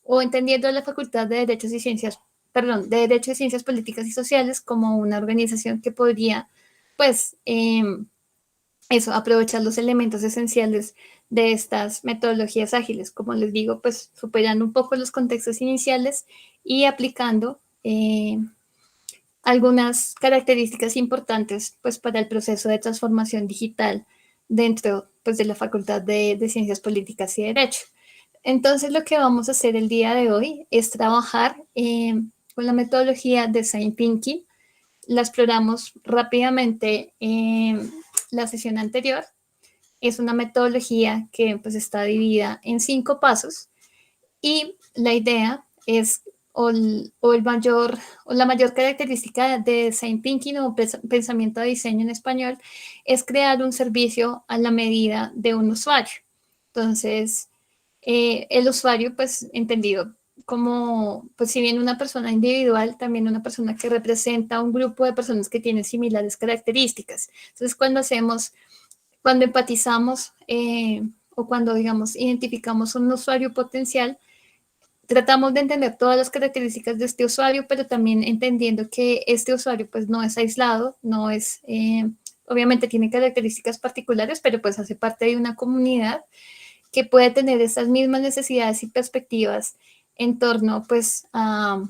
o entendiendo la Facultad de Derecho y Ciencias Políticas y Sociales como una organización que podría, pues, aprovechar los elementos esenciales de estas metodologías ágiles, como les digo, pues superando un poco los contextos iniciales y aplicando algunas características importantes pues para el proceso de transformación digital dentro pues de la Facultad de Ciencias Políticas y Derecho. Entonces lo que vamos a hacer el día de hoy es trabajar con la metodología de Design Thinking. La exploramos rápidamente en la sesión anterior. Es una metodología que pues está dividida en 5 pasos y la idea es la mayor característica de Design Thinking o pensamiento de diseño en español es crear un servicio a la medida de un usuario. Entonces, el usuario, pues entendido como, pues si bien una persona individual, también una persona que representa un grupo de personas que tienen similares características. Entonces, cuando empatizamos o cuando, digamos, identificamos un usuario potencial, tratamos de entender todas las características de este usuario, pero también entendiendo que este usuario pues no es aislado, no es, obviamente tiene características particulares, pero pues hace parte de una comunidad que puede tener esas mismas necesidades y perspectivas en torno pues a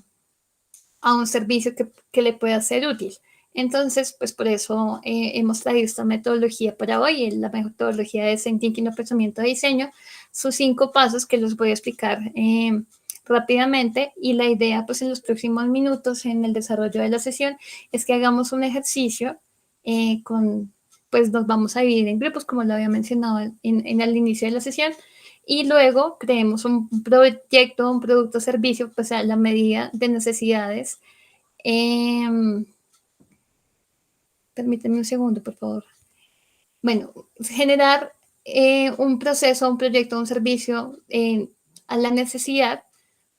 un servicio que le pueda ser útil. Entonces, pues por eso hemos traído esta metodología para hoy, la metodología de Design Thinking o pensamiento de diseño, sus 5 pasos que los voy a explicar rápidamente, y la idea pues en los próximos minutos en el desarrollo de la sesión es que hagamos un ejercicio pues nos vamos a dividir en grupos, como lo había mencionado en el inicio de la sesión, y luego creemos un proyecto, un producto o servicio, pues a la medida de necesidades. Permíteme un segundo, por favor. Bueno, generar un proceso, un proyecto, un servicio a la necesidad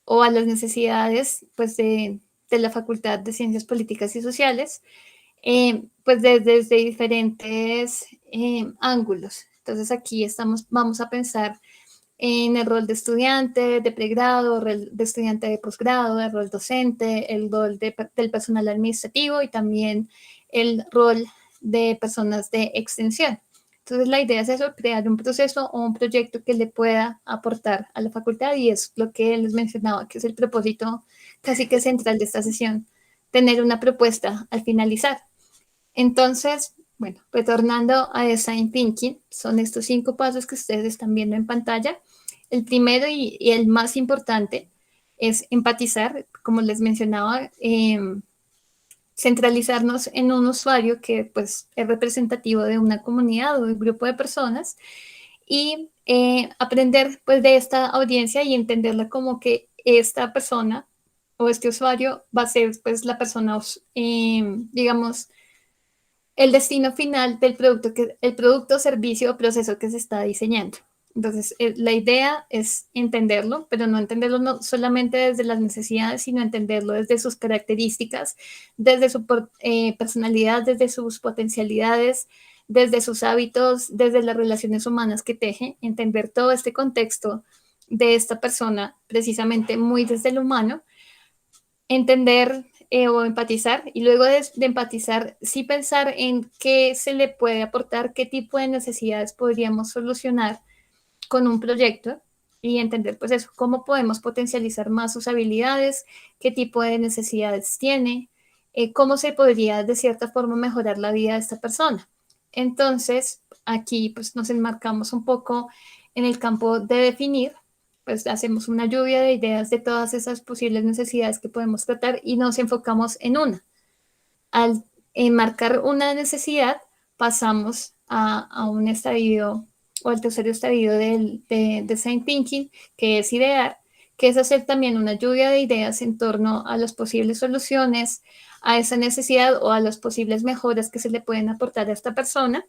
o a las necesidades pues, de la Facultad de Ciencias Políticas y Sociales, pues desde diferentes ángulos. Entonces aquí vamos a pensar en el rol de estudiante de pregrado, rol de estudiante de posgrado, el rol docente, el rol del personal administrativo y también el rol de personas de extensión. Entonces la idea es eso, crear un proceso o un proyecto que le pueda aportar a la facultad, y es lo que les mencionaba, que es el propósito casi que central de esta sesión, tener una propuesta al finalizar. Entonces, bueno, retornando a Design Thinking, son estos 5 pasos que ustedes están viendo en pantalla. El primero y el más importante es empatizar, como les mencionaba, centralizarnos en un usuario que pues, es representativo de una comunidad o de un grupo de personas, y aprender pues, de esta audiencia y entenderla como que esta persona o este usuario va a ser pues, la persona, digamos, el destino final del producto, el producto, servicio o proceso que se está diseñando. Entonces, la idea es entenderlo, pero no entenderlo no solamente desde las necesidades, sino entenderlo desde sus características, desde su personalidad, desde sus potencialidades, desde sus hábitos, desde las relaciones humanas que teje, entender todo este contexto de esta persona, precisamente muy desde lo humano, entender o empatizar, y luego de empatizar, sí pensar en qué se le puede aportar, qué tipo de necesidades podríamos solucionar con un proyecto, y entender pues eso, cómo podemos potencializar más sus habilidades, qué tipo de necesidades tiene, cómo se podría de cierta forma mejorar la vida de esta persona. Entonces, aquí pues nos enmarcamos un poco en el campo de definir, pues hacemos una lluvia de ideas de todas esas posibles necesidades que podemos tratar y nos enfocamos en una. Al enmarcar una necesidad, pasamos a un estadio o al tercer estadio de Design Thinking, que es idear, que es hacer también una lluvia de ideas en torno a las posibles soluciones a esa necesidad o a las posibles mejoras que se le pueden aportar a esta persona.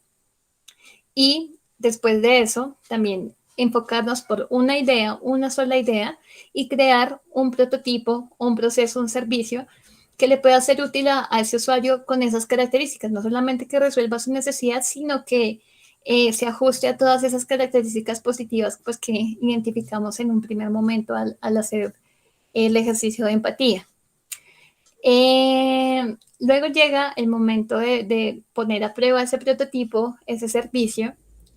Y después de eso, también enfocarnos por una idea, una sola idea, y crear un prototipo, un proceso, un servicio que le pueda ser útil a ese usuario con esas características, no solamente que resuelva su necesidad, sino que se ajuste a todas esas características positivas pues, que identificamos en un primer momento al hacer el ejercicio de empatía. Luego llega el momento de poner a prueba ese prototipo, ese servicio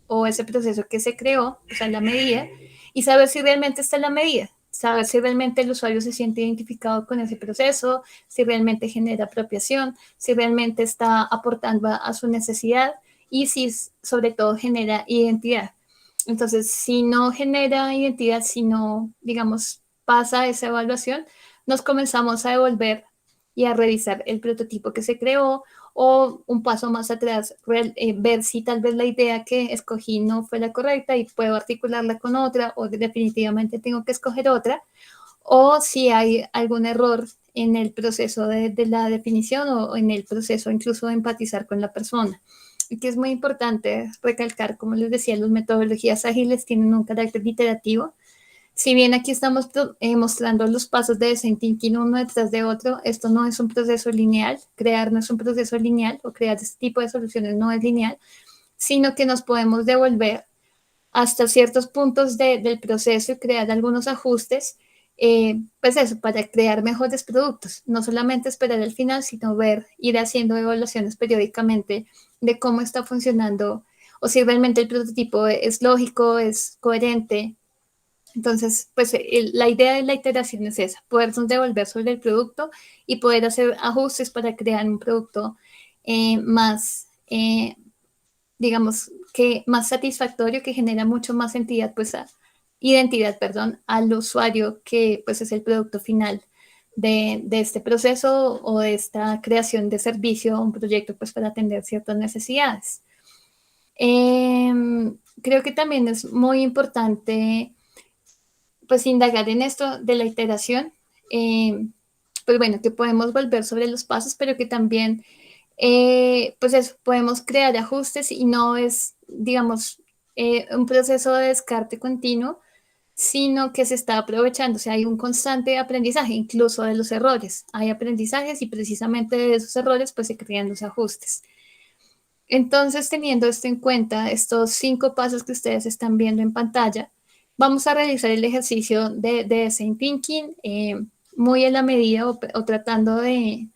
o ese proceso que se creó, o sea, la medida, y saber si realmente está en la medida, saber si realmente el usuario se siente identificado con ese proceso, si realmente genera apropiación, si realmente está aportando a su necesidad y si sobre todo genera identidad. Entonces, si no genera identidad, si no, digamos, pasa esa evaluación, nos comenzamos a devolver y a revisar el prototipo que se creó, o un paso más atrás, ver si tal vez la idea que escogí no fue la correcta y puedo articularla con otra, o definitivamente tengo que escoger otra, o si hay algún error en el proceso de la definición o en el proceso incluso de empatizar con la persona. Y que es muy importante recalcar, como les decía, las metodologías ágiles tienen un carácter iterativo, Si bien aquí estamos mostrando los pasos de design thinking uno detrás de otro, esto no es un proceso lineal, crear no es un proceso lineal, o crear este tipo de soluciones no es lineal, sino que nos podemos devolver hasta ciertos puntos del proceso y crear algunos ajustes, pues eso, para crear mejores productos. No solamente esperar al final, sino ir haciendo evaluaciones periódicamente de cómo está funcionando o si realmente el prototipo es lógico, es coherente. Entonces, pues la idea de la iteración es esa, podernos devolver sobre el producto y poder hacer ajustes para crear un producto más, digamos, que más satisfactorio, que genera mucho más identidad, perdón, al usuario, que pues es el producto final de este proceso o de esta creación de servicio o un proyecto pues para atender ciertas necesidades. Creo que también es muy importante pues indagar en esto de la iteración, pues bueno, que podemos volver sobre los pasos, pero que también, pues eso, podemos crear ajustes y no es, digamos, un proceso de descarte continuo, sino que se está aprovechando, o sea, hay un constante aprendizaje, incluso de los errores. Hay aprendizajes y precisamente de esos errores, pues se crean los ajustes. Entonces, teniendo esto en cuenta, estos 5 pasos que ustedes están viendo en pantalla, vamos a realizar el ejercicio de Design Thinking muy en la medida o tratando de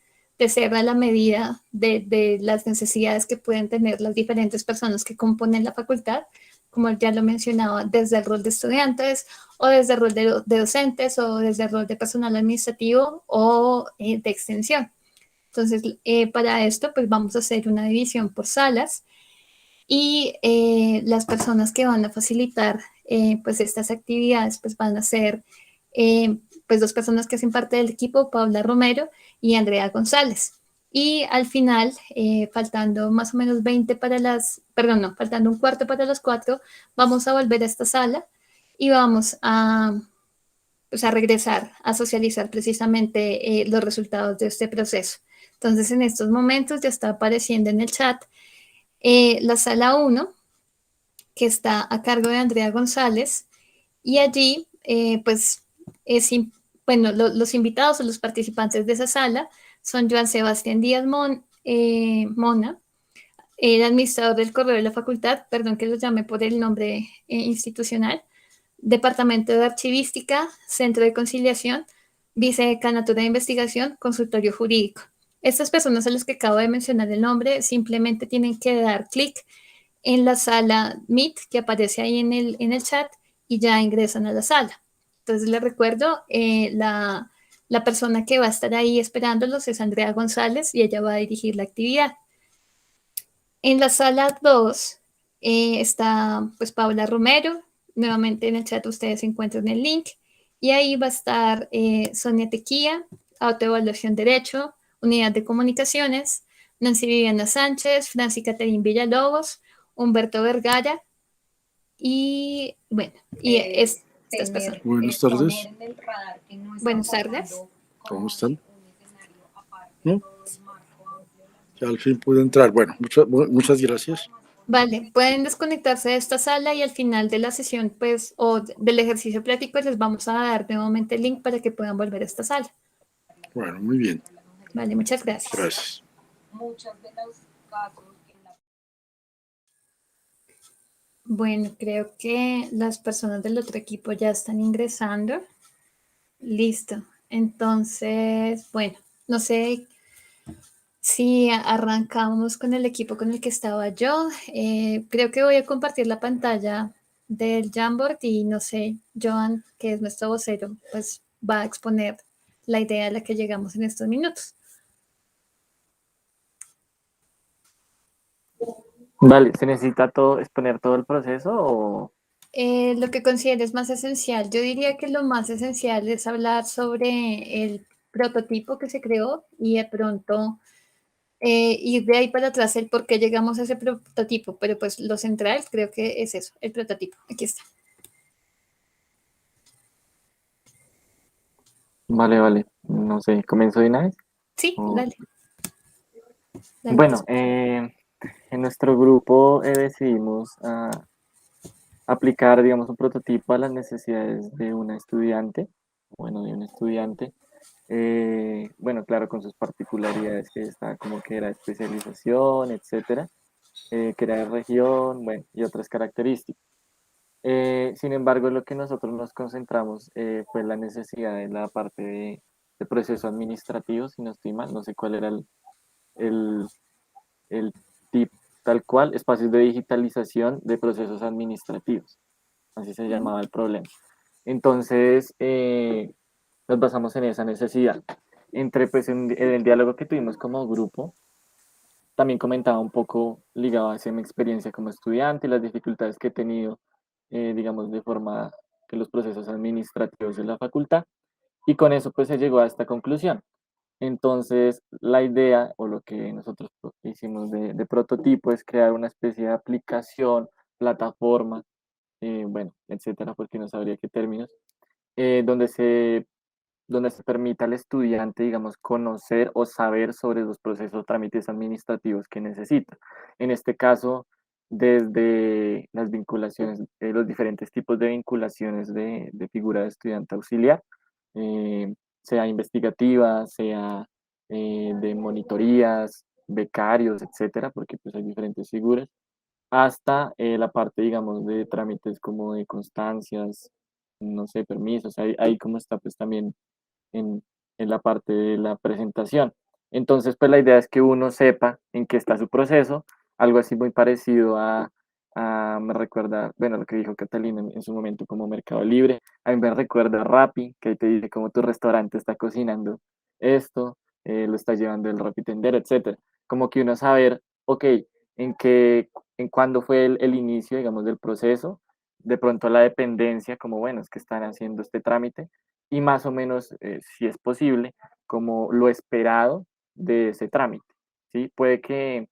ser a la medida de las necesidades que pueden tener las diferentes personas que componen la facultad, como ya lo mencionaba, desde el rol de estudiantes o desde el rol de docentes o desde el rol de personal administrativo o de extensión. Entonces, para esto, pues vamos a hacer una división por salas y las personas que van a facilitar pues estas actividades pues van a ser pues 2 personas que hacen parte del equipo, Paula Romero y Andrea González. Y al final, faltando más o menos 20 para faltando un cuarto para las 4, vamos a volver a esta sala y vamos pues a regresar a socializar precisamente los resultados de este proceso. Entonces, en estos momentos ya está apareciendo en el chat la sala 1, que está a cargo de Andrea González, y allí, pues, bueno, los invitados o los participantes de esa sala son Joan Sebastián Díaz Mona, el administrador del correo de la facultad, perdón que lo llame por el nombre institucional, Departamento de Archivística, Centro de Conciliación, Vicedecanatura de Investigación, Consultorio Jurídico. Estas personas a las que acabo de mencionar el nombre simplemente tienen que dar clic en la sala Meet que aparece ahí en el chat y ya ingresan a la sala. Entonces les recuerdo, la persona que va a estar ahí esperándolos es Andrea González y ella va a dirigir la actividad. En la sala 2 está pues Paula Romero. Nuevamente en el chat ustedes encuentran el link y ahí va a estar Sonia Tequía, Autoevaluación Derecho, Unidad de Comunicaciones, Nancy Viviana Sánchez, Franci Caterín Villalobos, Humberto Vergara y bueno, y estas personas. Buenas tardes. Buenas tardes. ¿Cómo están? ¿No? Ya al fin pude entrar. Bueno, muchas gracias. Vale, pueden desconectarse de esta sala y al final de la sesión, pues, o del ejercicio práctico, les vamos a dar nuevamente el link para que puedan volver a esta sala. Bueno, muy bien. Vale, muchas gracias. Gracias. Bueno, creo que las personas del otro equipo ya están ingresando. Listo. Entonces, bueno, no sé si arrancamos con el equipo con el que estaba yo. Creo que voy a compartir la pantalla del Jamboard y no sé, Joan, que es nuestro vocero, pues va a exponer la idea a la que llegamos en estos minutos. Vale, ¿se necesita exponer todo el proceso o...? Lo que consideres más esencial. Yo diría que lo más esencial es hablar sobre el prototipo que se creó y de pronto ir de ahí para atrás el por qué llegamos a ese prototipo, pero pues lo central creo que es eso, el prototipo. Aquí está. Vale, no sé, ¿comienzo de una vez? Sí, dale. Bueno, en nuestro grupo decidimos aplicar, digamos, un prototipo a las necesidades de una estudiante, bueno, de un estudiante. Bueno, claro, con sus particularidades, que está como que era especialización, etcétera, que era de región, bueno, y otras características. Sin embargo, lo que nosotros nos concentramos fue la necesidad de la parte de proceso administrativo, si no estoy mal, no sé cuál era el, el tip tal cual, espacios de digitalización de procesos administrativos, así se llamaba el problema. Entonces, nos basamos en esa necesidad. Entre pues en el diálogo que tuvimos como grupo, también comentaba un poco ligado hacia mi experiencia como estudiante y las dificultades que he tenido, digamos, de forma que los procesos administrativos de la facultad, y con eso pues se llegó a esta conclusión. Entonces, la idea o lo que nosotros hicimos de prototipo es crear una especie de aplicación, plataforma, bueno, etcétera, porque no sabría qué términos, eh, donde se donde se permita al estudiante, digamos, conocer o saber sobre los procesos o trámites administrativos que necesita. En este caso, desde las vinculaciones, los diferentes tipos de vinculaciones de figura de estudiante auxiliar, sea investigativa, sea de monitorías, becarios, etcétera, porque pues hay diferentes figuras, hasta la parte, digamos, de trámites como de constancias, no sé, permisos, ahí como está pues también en, en la parte de la presentación. Entonces, pues la idea es que uno sepa en qué está su proceso, algo así muy parecido me recuerda, bueno, lo que dijo Catalina en su momento como Mercado Libre, a mí me recuerda a Rappi, que ahí te dice cómo tu restaurante está cocinando esto, lo está llevando el Rappi Tender, etcétera. Como que uno saber, ok, en qué, en cuándo fue el inicio, digamos, del proceso, de pronto la dependencia, como bueno, es que están haciendo este trámite, y más o menos, si es posible, como lo esperado de ese trámite. ¿Sí? Puede que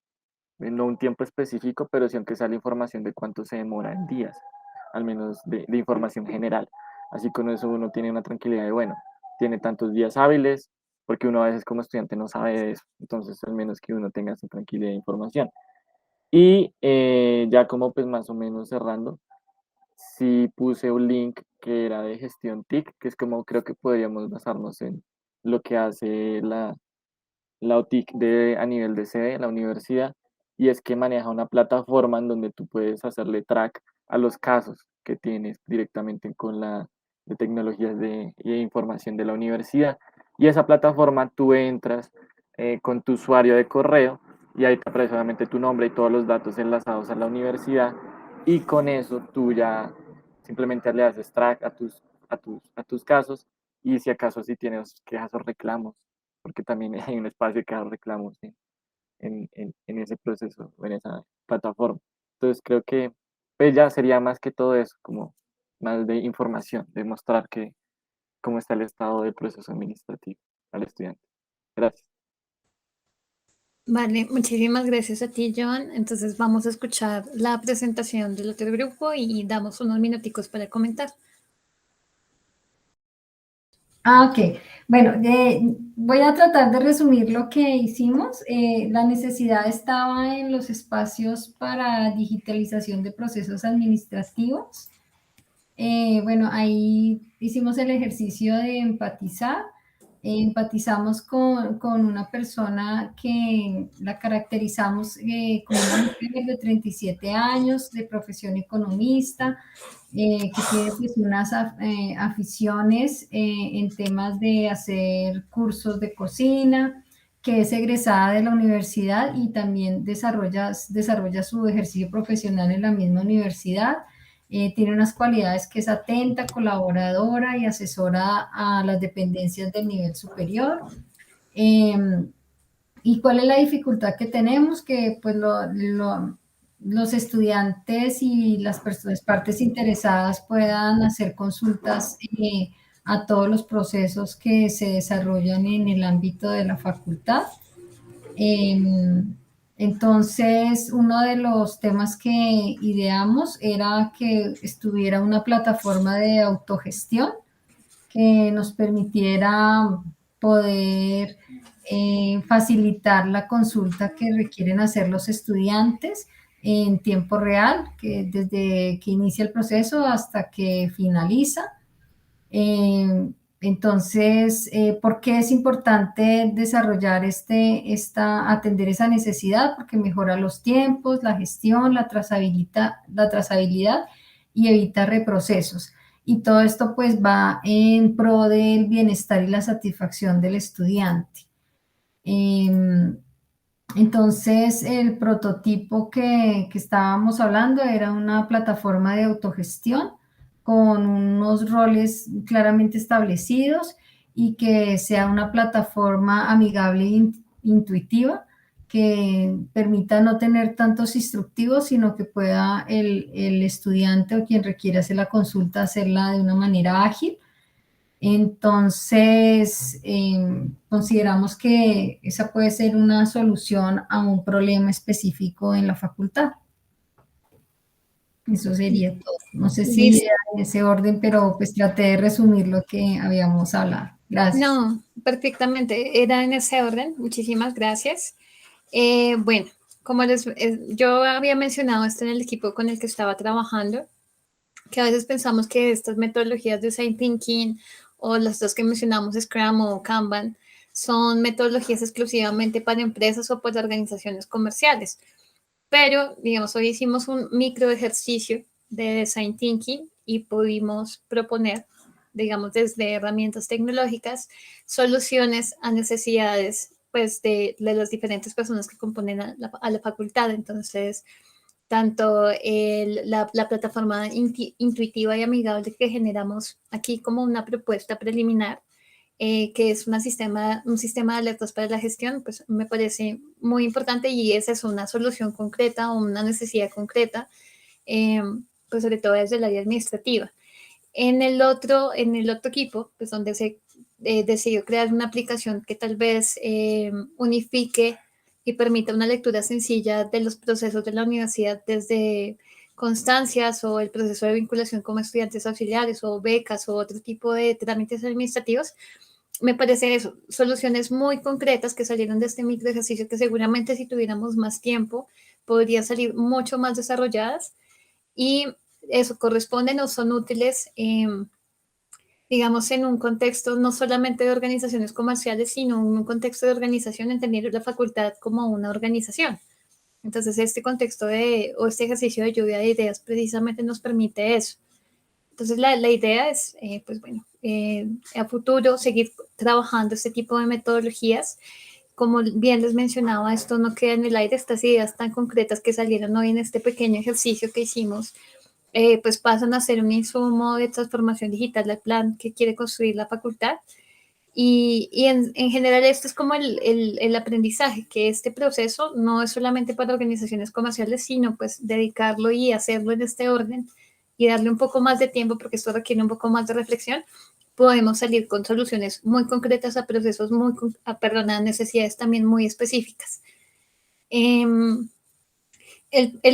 no un tiempo específico, pero sí aunque sea la información de cuánto se demora en días, al menos de información general. Así con eso uno tiene una tranquilidad de, bueno, tiene tantos días hábiles, porque uno a veces como estudiante no sabe de eso, entonces al menos que uno tenga esa tranquilidad de información. Y ya como pues más o menos cerrando, sí puse un link que era de gestión TIC, que es como creo que podríamos basarnos en lo que hace la OTIC a nivel de sede, la universidad, y es que maneja una plataforma en donde tú puedes hacerle track a los casos que tienes directamente con la de tecnologías y de información de la universidad. Y esa plataforma tú entras con tu usuario de correo y ahí te aparece obviamente tu nombre y todos los datos enlazados a la universidad, y con eso tú ya simplemente le haces track a tus casos, y si acaso si tienes quejas o reclamos, porque también hay un espacio que haga reclamos en ese proceso, en esa plataforma. Entonces creo que pues ya sería más que todo eso, como más de información, de mostrar que cómo está el estado del proceso administrativo al estudiante. Gracias. Vale, muchísimas gracias a ti, John. Entonces vamos a escuchar la presentación del otro grupo y damos unos minuticos para comentar. Ok. Bueno, voy a tratar de resumir lo que hicimos. La necesidad estaba en los espacios para digitalización de procesos administrativos. Bueno, ahí hicimos el ejercicio de empatizar. Empatizamos con una persona que la caracterizamos como una mujer de 37 años, de profesión economista, que tiene pues unas aficiones en temas de hacer cursos de cocina, que es egresada de la universidad y también desarrolla su ejercicio profesional en la misma universidad. Tiene unas cualidades que es atenta, colaboradora y asesora a las dependencias del nivel superior. ¿Y cuál es la dificultad que tenemos? Que pues los estudiantes y las personas, partes interesadas puedan hacer consultas a todos los procesos que se desarrollan en el ámbito de la facultad. Entonces, uno de los temas que ideamos era que estuviera una plataforma de autogestión que nos permitiera poder facilitar la consulta que requieren hacer los estudiantes en tiempo real, que desde que inicia el proceso hasta que finaliza. Entonces, ¿por qué es importante desarrollar atender esa necesidad? Porque mejora los tiempos, la gestión, la trazabilidad y evita reprocesos. Y todo esto pues va en pro del bienestar y la satisfacción del estudiante. Entonces, el prototipo que estábamos hablando era una plataforma de autogestión con unos roles claramente establecidos y que sea una plataforma amigable e intuitiva que permita no tener tantos instructivos, sino que pueda el estudiante o quien requiera hacer la consulta hacerla de una manera ágil. Entonces, consideramos que esa puede ser una solución a un problema específico en la facultad. Eso sería todo. No sé si Listo. era en ese orden, pero pues traté de resumir lo que habíamos hablado. Gracias. No, perfectamente. Era en ese orden. Muchísimas gracias. Bueno, como yo había mencionado esto en el equipo con el que estaba trabajando, que a veces pensamos que estas metodologías de design thinking o las dos que mencionamos, Scrum o Kanban, son metodologías exclusivamente para empresas o para organizaciones comerciales. Pero, digamos, hoy hicimos un micro ejercicio de design thinking y pudimos proponer, digamos, desde herramientas tecnológicas, soluciones a necesidades pues, de las diferentes personas que componen a la facultad. Entonces, tanto la plataforma intuitiva y amigable que generamos aquí como una propuesta preliminar, que es un sistema de alertas para la gestión, pues me parece muy importante y esa es una solución concreta o una necesidad concreta, pues sobre todo desde el área administrativa. En el otro equipo, pues donde se decidió crear una aplicación que tal vez unifique y permita una lectura sencilla de los procesos de la universidad desde constancias o el proceso de vinculación como estudiantes auxiliares o becas o otro tipo de trámites administrativos. Me parece eso, soluciones muy concretas que salieron de este micro ejercicio que seguramente si tuviéramos más tiempo podrían salir mucho más desarrolladas y eso corresponden o son útiles, digamos, en un contexto no solamente de organizaciones comerciales, sino en un contexto de organización, entendiendo la facultad como una organización. Entonces, este contexto o este ejercicio de lluvia de ideas precisamente nos permite eso. Entonces, la idea es, pues bueno, a futuro seguir trabajando este tipo de metodologías. Como bien les mencionaba, esto no queda en el aire, estas ideas tan concretas que salieron hoy en este pequeño ejercicio que hicimos, pues pasan a ser un insumo de transformación digital del plan que quiere construir la facultad. Y en general esto es como el aprendizaje, que este proceso no es solamente para organizaciones comerciales, sino pues dedicarlo y hacerlo en este orden y darle un poco más de tiempo, porque esto requiere un poco más de reflexión, podemos salir con soluciones muy concretas a procesos a necesidades también muy específicas. El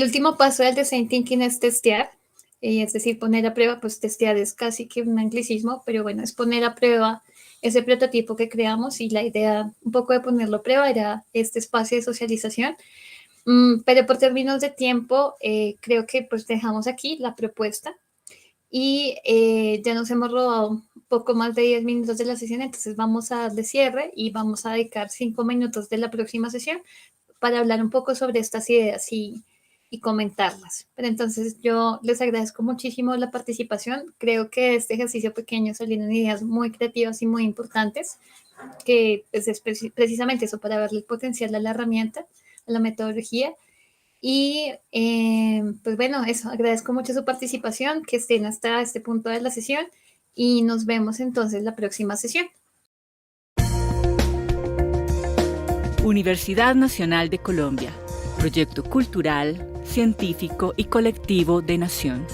último paso del design thinking es testear, es decir, poner a prueba, pues testear es casi que un anglicismo, pero bueno, es poner a prueba ese prototipo que creamos y la idea un poco de ponerlo a prueba era este espacio de socialización. Pero por términos de tiempo, creo que pues dejamos aquí la propuesta y ya nos hemos robado un poco más de 10 minutos de la sesión, entonces vamos a darle cierre y vamos a dedicar 5 minutos de la próxima sesión para hablar un poco sobre estas ideas y comentarlas. Pero entonces yo les agradezco muchísimo la participación. Creo que de este ejercicio pequeño salieron ideas muy creativas y muy importantes, que pues, es precisamente eso, para verle el potencial a la herramienta, a la metodología. Y pues bueno, eso, agradezco mucho su participación, que estén hasta este punto de la sesión y nos vemos entonces la próxima sesión. Universidad Nacional de Colombia, proyecto cultural, científico y colectivo de Nación.